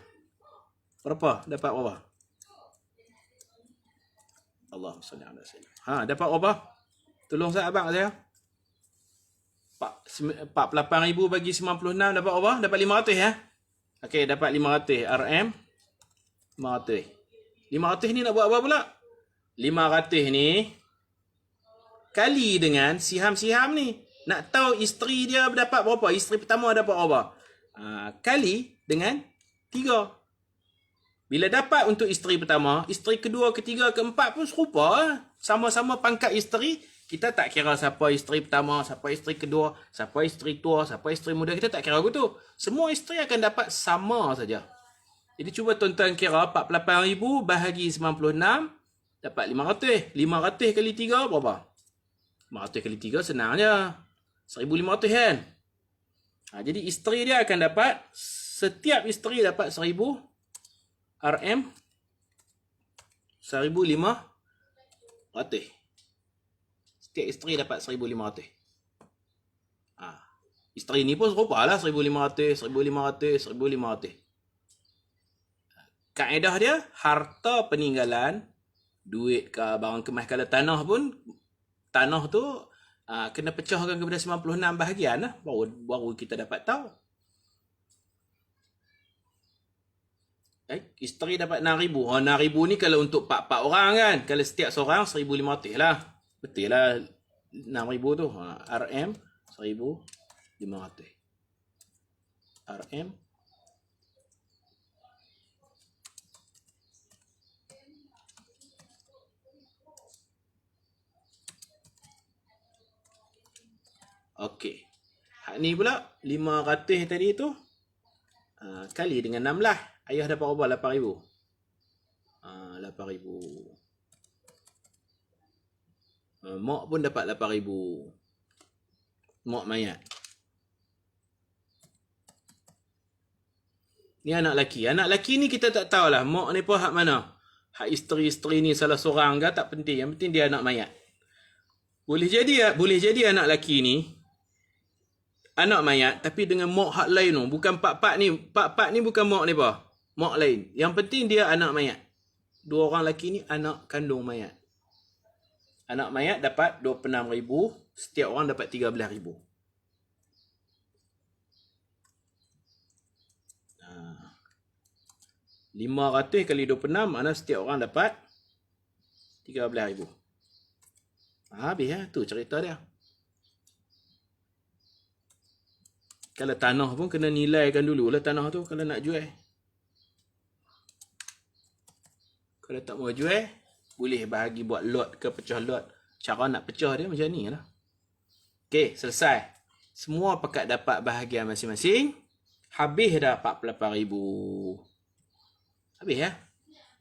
Berapa? Dapat berapa? Allahumma salli ala sayyidina. Dapat berapa? Tolong saya abang saya. 48,000 bagi 96 dapat berapa? Dapat 500 ya. Okey, dapat 500 RM 500. 500 ni nak buat apa pula? 500 ni kali dengan siham-siham ni. Nak tahu isteri dia dapat berapa? Isteri pertama dapat berapa? Kali dengan 3. Bila dapat untuk isteri pertama, isteri kedua, ketiga, keempat pun serupa. Sama-sama pangkat isteri. Kita tak kira siapa isteri pertama, siapa isteri kedua, siapa isteri tua, siapa isteri muda. Kita tak kira begitu. Semua isteri akan dapat sama saja. Jadi cuba tuan-tuan kira 48,000 bahagi 96 dapat 500. 500 kali 3 berapa? 500 kali 3 senang je. 1,500 kan? Jadi isteri dia akan dapat, setiap isteri dapat 1,000 RM 1,500. Setiap isteri dapat 1,500. Isteri ni pun serupa lah 1,500, 1,500, 1,500. Kaedah dia, harta peninggalan, duit ke barang kemas, kalau tanah pun, tanah tu kena pecahkan kepada 96 bahagian lah. Baru kita dapat tahu. Isteri dapat 6,000. 6,000 ni kalau untuk 4 orang kan. Kalau setiap seorang 1,500 lah. Betul lah 6,000 tu. RM 1,500. RM. Okey. Hak ni pula 500 tadi tu kali dengan 16. Ayah dapat berapa? 8,000. 8,000. Mak pun dapat 8,000. Mak mayat. Ni anak lelaki. Anak lelaki ni kita tak tahulah. Mak ni pun hak mana. Hak isteri-isteri ni salah seorang ke tak penting. Yang penting dia anak mayat. Boleh jadi anak lelaki ni anak mayat tapi dengan mak hak lain tu. Bukan pak-pak ni. Pak-pak ni bukan mak ni apa. Mak lain. Yang penting dia anak mayat. Dua orang lelaki ni anak kandung mayat. Anak mayat dapat 26,000. Setiap orang dapat 13,000. 500 kali 26, mana setiap orang dapat 13,000. Habis ya, tu cerita dia. Kalau tanah pun kena nilaikan dulu lah tanah tu kalau nak jual. Kalau tak mau jual, boleh bahagi buat lot ke pecah lot. Cara nak pecah dia macam ni lah. Okey, selesai. Semua pekat dapat bahagian masing-masing. Habis dah 48,000. Habis ya.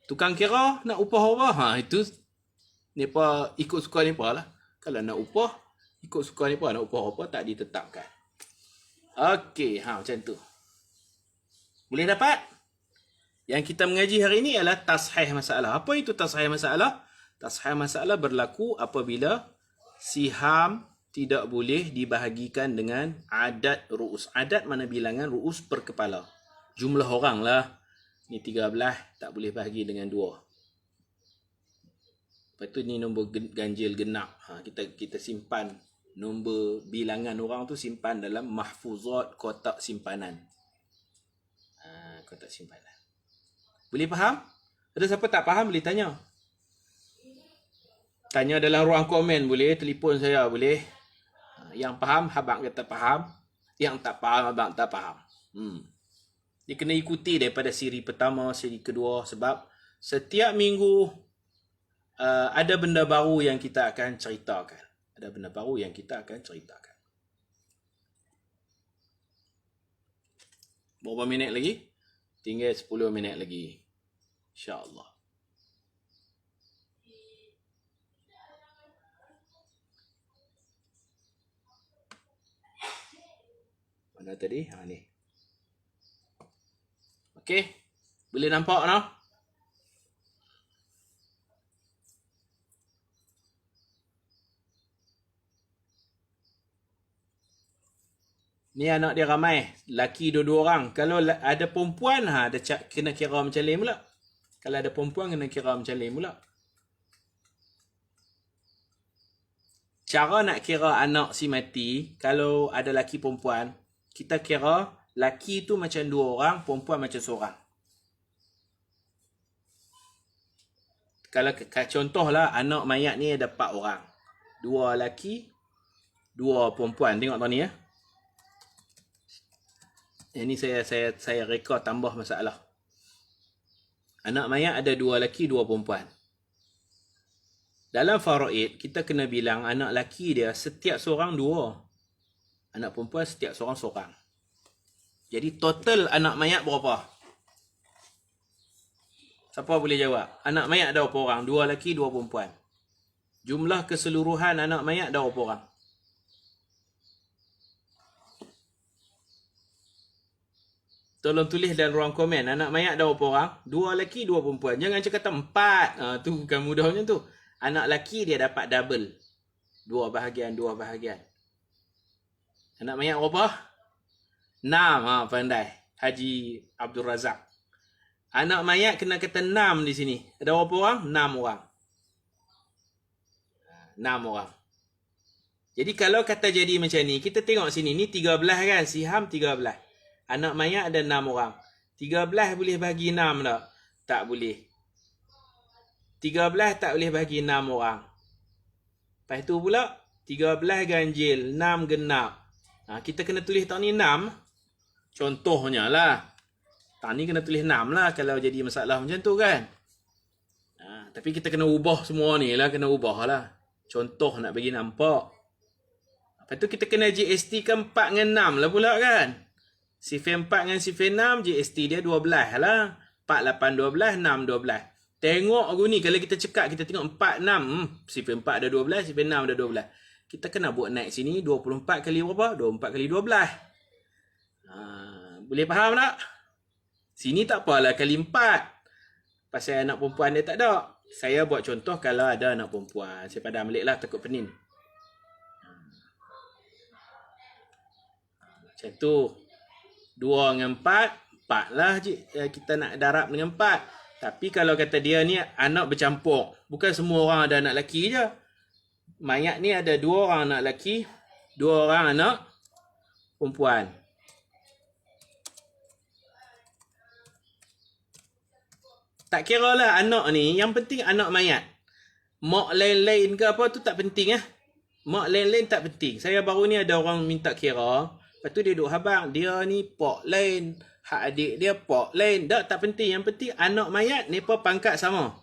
Tukang kira nak upah apa? Itu mereka ikut suka mereka lah. Kalau nak upah, ikut suka mereka. Nak upah apa tak ditetapkan. Okey, macam tu. Boleh dapat? Yang kita mengaji hari ini ialah tashih masalah. Apa itu tashih masalah? Tashih masalah berlaku apabila siham tidak boleh dibahagikan dengan adat ru'us. Adat mana bilangan ru'us per kepala. Jumlah orang lah. Ni 13 tak boleh bahagi dengan 2. Lepas tu ni nombor ganjil genap. Kita simpan nombor bilangan orang tu simpan dalam mahfuzat kotak simpanan. Kotak simpanan. Boleh faham? Ada siapa tak faham boleh tanya. Tanya dalam ruang komen boleh, telefon saya boleh. Yang faham abang kata faham, yang tak faham abang tak faham. Dia kena ikuti daripada siri pertama, siri kedua sebab setiap minggu ada benda baru yang kita akan ceritakan. Ada benda baru yang kita akan ceritakan. Berapa minit lagi? Tinggal 10 minit lagi. InsyaAllah. Mana tadi? Ni. Okey. Boleh nampak no? Ni anak dia ramai. Laki dua-dua orang. Kalau ada perempuan, ada kena kira macam lain pula. Kalau ada perempuan, kena kira macam lain pula. Cara nak kira anak si mati, kalau ada laki perempuan, kita kira laki tu macam 2 orang, perempuan macam seorang. Kalau contohlah, anak mayat ni ada 4 orang. 2 laki, 2 perempuan. Tengok tuan ni ya. Ini saya rekod tambah masalah. Anak mayat ada 2 laki, 2 perempuan. Dalam faraid, kita kena bilang anak laki dia setiap seorang 2. Anak perempuan setiap seorang. Jadi total anak mayat berapa? Siapa boleh jawab? Anak mayat ada berapa orang? 2 laki, 2 perempuan. Jumlah keseluruhan anak mayat ada berapa orang? Tolong tulis dalam ruang komen. Anak mayat ada berapa orang? 2 laki, 2 perempuan. Jangan cakap 4. Tu bukan mudah macam tu. Anak laki dia dapat double. 2 bahagian. Anak mayat berapa? 6. Pandai. Haji Abdul Razak. Anak mayat kena kata 6 di sini. Ada berapa orang? 6 orang. 6 orang. Jadi kalau kata jadi macam ni, kita tengok sini. Ni 13 kan? Siham 13. Anak mayat ada 6 orang. 13 boleh bagi 6 tak? Tak boleh. 13 tak boleh bagi 6 orang. Lepas tu pula, 13 ganjil, 6 genap. Kita kena tulis tak ni 6. Contohnya lah. Tak ni kena tulis 6 lah kalau jadi masalah macam tu kan. Tapi kita kena ubah semua ni lah. Kena ubah lah. Contoh nak bagi nampak. Lepas tu kita kena GST kan 4 dengan 6 lah pula kan. Sifir 4 dengan sifir 6, GST dia 12 lah. 4, 8, 12, 6, 12. Tengok aku ni, kalau kita cekak, kita tengok 4, 6. Sifir 4 ada 12, sifir 6 ada 12. Kita kena buat naik sini, 24 kali berapa? 24 kali 12. Boleh faham tak? Sini tak apalah kali 4. Pasal anak perempuan dia tak ada. Saya buat contoh kalau ada anak perempuan. Saya padam balik lah, takut penin. Macam tu. 2 dengan 4, 4 lah kita nak darab dengan 4. Tapi kalau kata dia ni anak bercampur. Bukan semua orang ada anak lelaki je. Mayat ni ada 2 orang anak lelaki, 2 orang anak perempuan. Tak kira lah anak ni, yang penting anak mayat. Mak lain-lain ke apa tu tak penting lah. Mak lain-lain tak penting. Saya baru ni ada orang minta kira. Lepas tu dia duk habang. Dia ni pak lain. Hak adik dia pak lain. Tak penting. Yang penting anak mayat ni pun pangkat sama.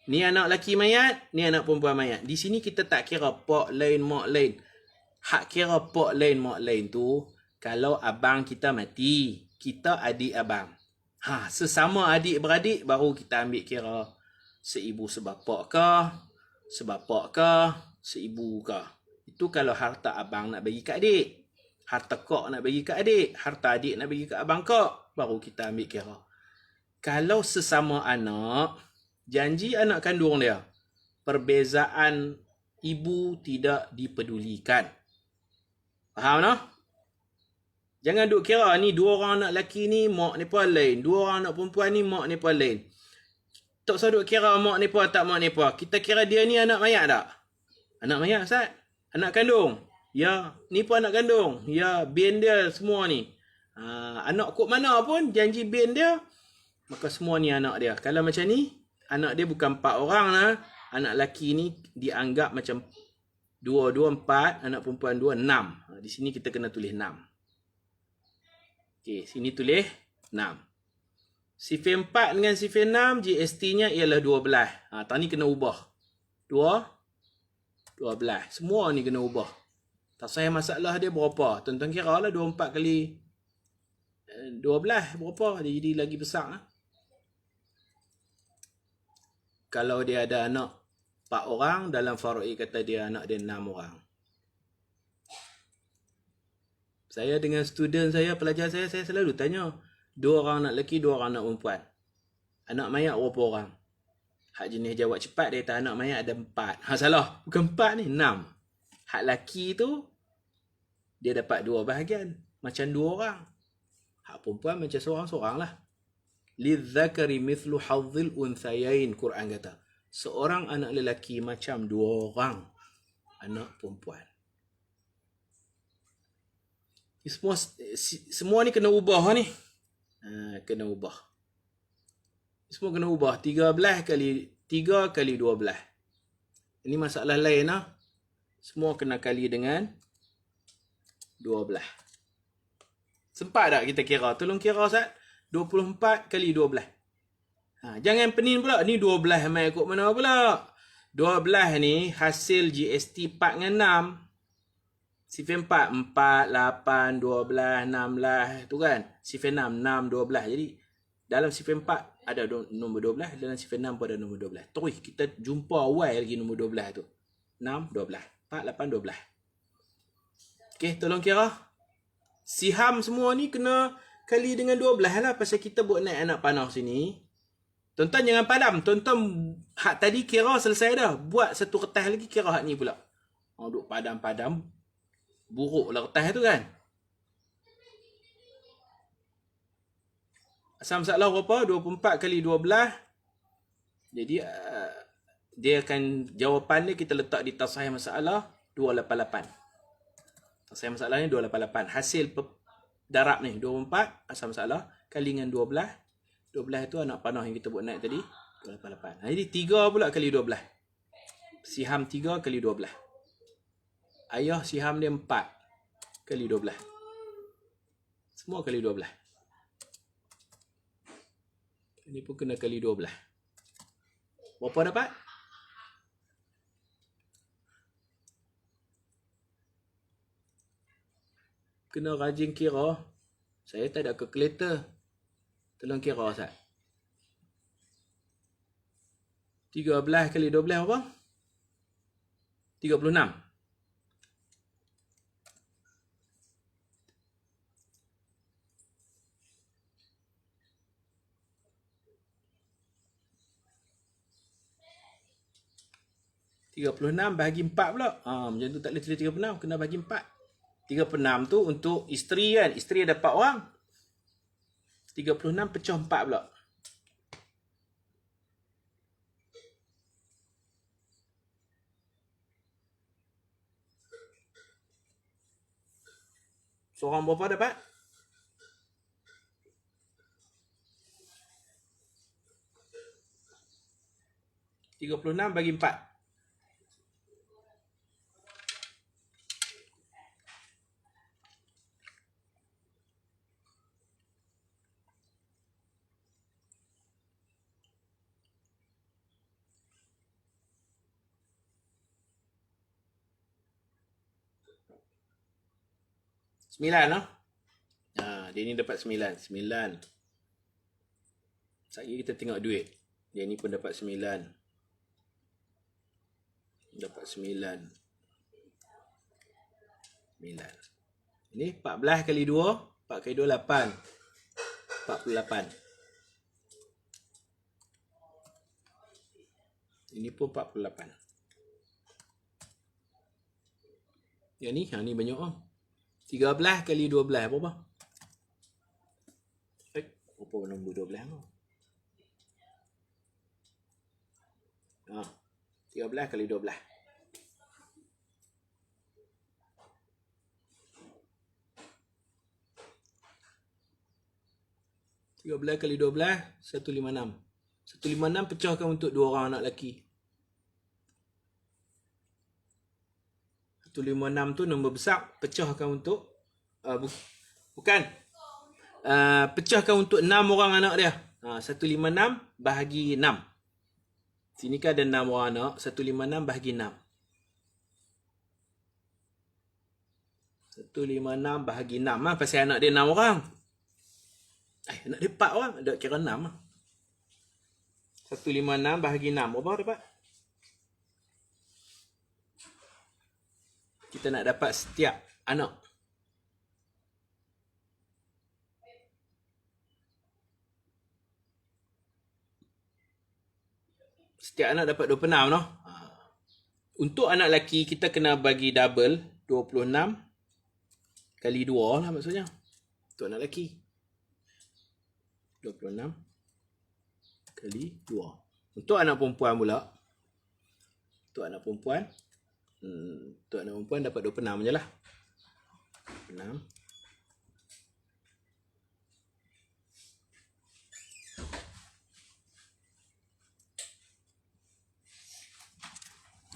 Ni anak lelaki mayat. Ni anak perempuan mayat. Di sini kita tak kira pak lain, mak lain. Hak kira pak lain, mak lain tu. Kalau abang kita mati. Kita adik abang. Sesama adik-beradik baru kita ambil kira. Seibu sebapak ke. Sebapak ke. Seibu ke. Itu kalau harta abang nak bagi kat adik. Harta kak nak bagi kat adik. Harta adik nak bagi kat abang kak. Baru kita ambil kira. Kalau sesama anak, janji anak kandung dia. Perbezaan ibu tidak dipedulikan. Faham tak? Jangan duk kira ni 2 orang anak lelaki ni, mak ni pun lain. 2 orang anak perempuan ni, mak ni pun lain. Tak usah duk kira mak ni pun tak mak ni pun. Kita kira dia ni anak mayat tak? Anak mayat, Ustaz? Anak kandung? Ya, ni pun anak kandung. Ya, bin dia semua ni. Anak kok mana pun, janji bin dia, maka semua ni anak dia. Kalau macam ni, anak dia bukan 4 orang lah. Anak lelaki ni dianggap macam 2, 4, anak perempuan 2, 6. Di sini kita kena tulis 6. Okey, sini tulis 6. Sifir 4 dengan sifir 6, GST-nya ialah 12. Tak ni kena ubah. 12. Semua ni kena ubah. Tak saya masalah dia berapa. Tuan-tuan kira lah 24 kali 12 berapa. Dia jadi lagi besar. Kalau dia ada anak 4 orang, dalam Fara'i kata dia anak dia 6 orang. Saya dengan student saya, pelajar saya selalu tanya. 2 orang anak lelaki, 2 orang anak perempuan. Anak mayat berapa orang? Hak jenis jawab cepat, dia kata anak mayat ada 4. Salah. Bukan 4 ni, 6. Hak lelaki tu, dia dapat 2 bahagian. Macam 2 orang. Hak perempuan macam seorang-seorang lah. Lidzakari mithlu hadzil unthayain, Quran kata. Seorang anak lelaki macam 2 orang anak perempuan. Semua ni kena ubah ni. Kena ubah. Semua kena ubah. 13 kali 3 kali 12. Ini masalah lain lah. Semua kena kali dengan 12. Sempat tak kita kira? Tolong kira, Ustaz. 24 kali 12. Jangan penin pula. Ni 12 mai ikut mana pula? 12 ni hasil GST 4 dengan 6. Sifir 4, 8, 12, 16 tu kan. Sifir 6, 12. Jadi dalam sifir 4 ada nombor 12. Dalam sifir 6 pun ada nombor 12. Terus kita jumpa awal lagi nombor 12 tu. 6, 12. 4, 8, 12. Okey, tolong kira. Siham semua ni kena kali dengan 12 lah. Pasal kita buat naik anak panah sini. Tuan-tuan jangan padam. Tuan-tuan hak tadi kira selesai dah. Buat satu kertas lagi kira hak ni pula. Duk padam-padam. Buruk lah kertas tu kan. Asal masalah berapa? 24 kali 12. Jadi dia akan jawapan dia kita letak di tasahih masalah 288. Tasahih masalah ni 288. Hasil darab ni 24 asal masalah kali dengan 12. 12 tu anak panah yang kita buat naik tadi 288. Jadi 3 pula kali 12. Siham 3 kali 12. Ayah siham dia 4 kali 12. Semua kali 12. Ini pun kena kali 12. Berapa dapat? Kena rajin kira. Saya tak ada kalkulator. Tolong kira, Ustaz. 13 kali 12 apa? 36. 36 bahagi 4 pula. Macam tu tak boleh tulis 36. Kena bahagi 4. 36 tu untuk isteri kan. Isteri ada 4 orang. 36 pecah 4 pula. Seorang berapa dapat? $36 bagi 4. Sembilan, no? Dia ni dapat 9. 9. Sekali kita tengok duit. Dia ni pun dapat 9. Dapat 9. 9. Ini 14 kali 2. 4 kali 2, 8. 48. Ini pun 48. Yang ni banyak oh. 13 kali 12 berapa? Berapa nombor 12 tu? 13 kali 12. Kali 12, 156. 156 pecahkan untuk 2 orang anak lelaki. 156 tu nombor besar, pecahkan untuk pecahkan untuk 6 orang anak dia. 156 bahagi 6. Sini kan ada 6 orang anak, 156 bahagi 6. 156 bahagi 6 pasal anak dia 6 orang. Anak dia 4 orang, ada kira 6 lah. 156 bahagi 6, berapa dapat? Kita nak dapat setiap anak. Setiap anak dapat 26, no? Untuk anak lelaki, kita kena bagi double 26 kali 2 lah maksudnya. Untuk anak lelaki. 26 kali 2. Untuk anak perempuan pula. Untuk anak perempuan dapat 26 je lah.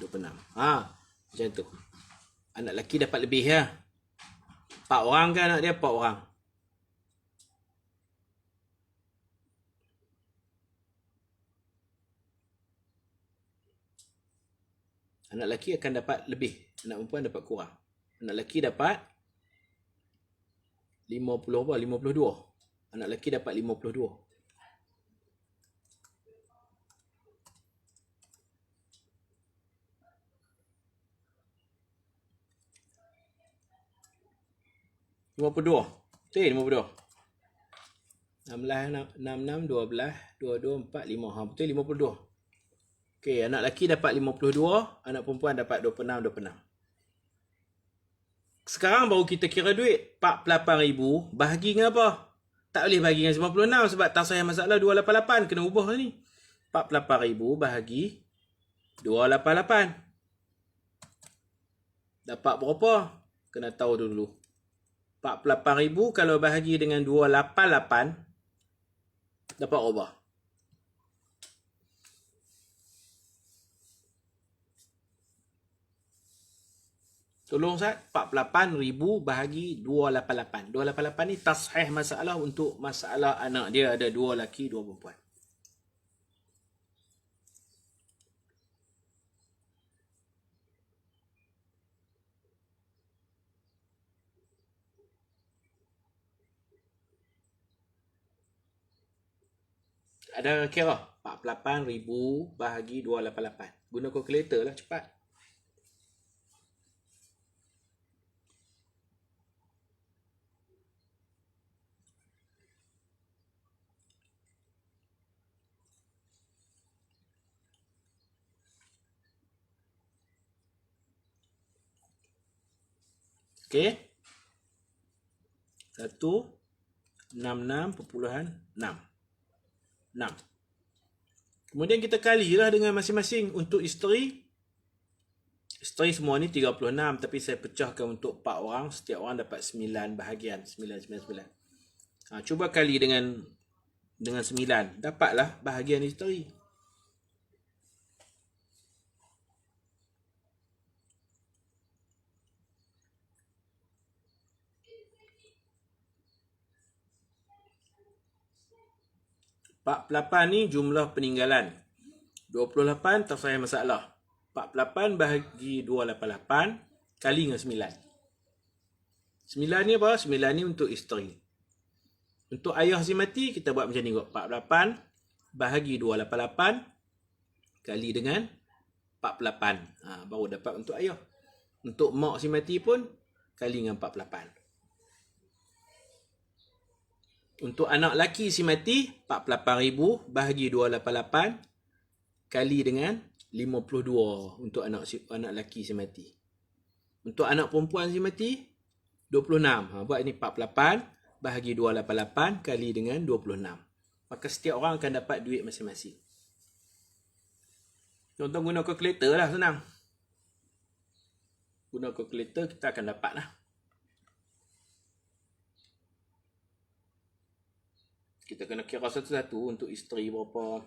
26. Macam tu. Anak lelaki dapat lebih ya. 4 orang kan anak dia, 4 orang. Anak lelaki akan dapat lebih. Anak perempuan dapat kurang. Anak lelaki dapat 52. Anak lelaki dapat 52. $52. Betul 52. 16, 66, 12, 22, 4, 5. Betul 52. Okey, anak lelaki dapat 52, anak perempuan dapat 26. Sekarang baru kita kira duit. 48,000 bahagi dengan apa? Tak boleh bahagi dengan 96 sebab tak sahih masalah 288. Kena ubah ni. 48,000 bahagi 288. Dapat berapa? Kena tahu dulu. 48,000 kalau bahagi dengan 288 dapat berapa? Tolong Ustaz, 48,000 bahagi 288. 288 ni tashih masalah untuk masalah anak dia ada 2 lelaki, 2 perempuan. Ada kira 48,000 bahagi 288. Guna kalkulator lah cepat. Okey. 166.6. 6. Kemudian kita kalilah dengan masing-masing. Untuk isteri semua ni 36, tapi saya pecahkan untuk 4 orang. Setiap orang dapat 9 bahagian. 9. Cuba kali dengan 9. Dapatlah bahagian isteri. ni jumlah peninggalan. 28 tak payah masalah. 48 bahagi 288 kali dengan 9. 9 ni apa? 9 ni untuk isteri. Untuk ayah si mati, kita buat macam ni kot. 48 bahagi 288 kali dengan 48. Baru dapat untuk ayah. Untuk mak si mati pun, kali dengan 48. Untuk anak laki si mati, 48,000 bahagi 288 kali dengan 52 untuk anak laki si mati. Untuk anak perempuan si mati, 26. Buat ni 48 bahagi 288 kali dengan 26. Maka setiap orang akan dapat duit masing-masing. Contoh guna kalkulator lah, senang. Guna kalkulator kita akan dapat lah. Kita kena kira satu-satu untuk isteri berapa.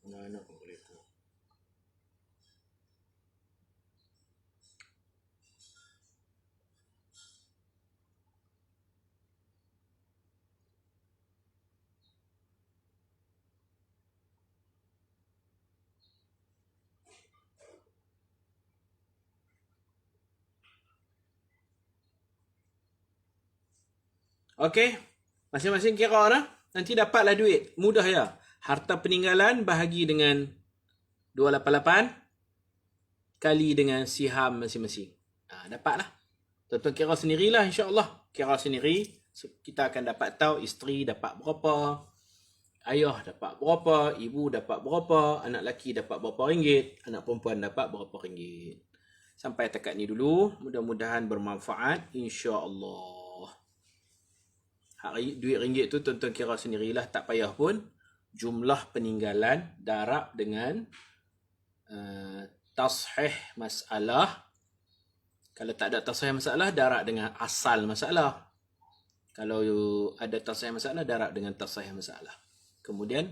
Mana kalkulator. Okey, masing-masing kira lah. Nanti dapatlah duit. Mudah ya. Harta peninggalan bahagi dengan 288 kali dengan siham masing-masing. Dapatlah. Tuan-tuan kira sendirilah insya-Allah. Kira sendiri, kita akan dapat tahu isteri dapat berapa, ayah dapat berapa, ibu dapat berapa, anak lelaki dapat berapa ringgit, anak perempuan dapat berapa ringgit. Sampai takat ni dulu. Mudah-mudahan bermanfaat insya-Allah. Duit ringgit tu tuan-tuan kira sendirilah, tak payah pun. Jumlah peninggalan darab dengan tashih masalah. Kalau tak ada tashih masalah, darab dengan asal masalah. Kalau ada tashih masalah, darab dengan tashih masalah. Kemudian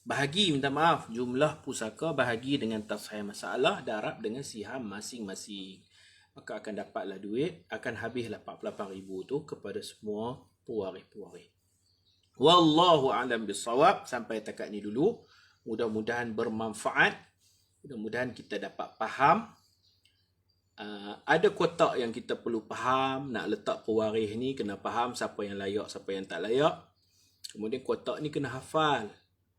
bahagi, minta maaf, jumlah pusaka bahagi dengan tashih masalah, darab dengan siham masing-masing. Maka akan dapatlah duit, akan habislah 48,000 tu kepada semua pewaris-pewaris. Wallahu a'lam bissawab. Sampai takat ni dulu. Mudah-mudahan bermanfaat. Mudah-mudahan kita dapat faham. Ada kotak yang kita perlu faham. Nak letak pewaris ni kena faham siapa yang layak, siapa yang tak layak. Kemudian kotak ni kena hafal.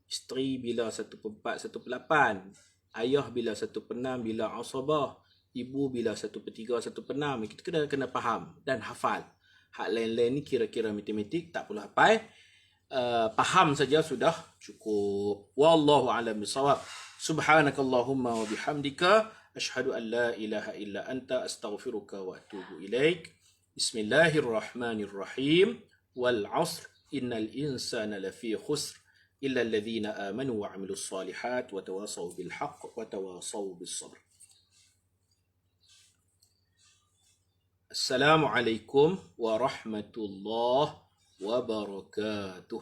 Isteri bila 1/4, 1/8. Ayah bila 1/6, bila asabah. Ibu bila 1/3, 1/6. Kita kena faham dan hafal. Hak lain-lain ni kira-kira matematik, tak perlu hafal. Faham saja sudah cukup. Wallahu a'lam bissawab. Subhanakallahumma wa bihamdika asyhadu an la ilaha illa anta astaghfiruka wa atubu ilaik. Bismillahirrahmanirrahim. Wal 'asr innal insana lafi khusr illa alladhina amanu wa 'amilus salihat wa tawasaw bil haqq wa tawasaw bis sabr. Assalamualaikum warahmatullahi wabarakatuh.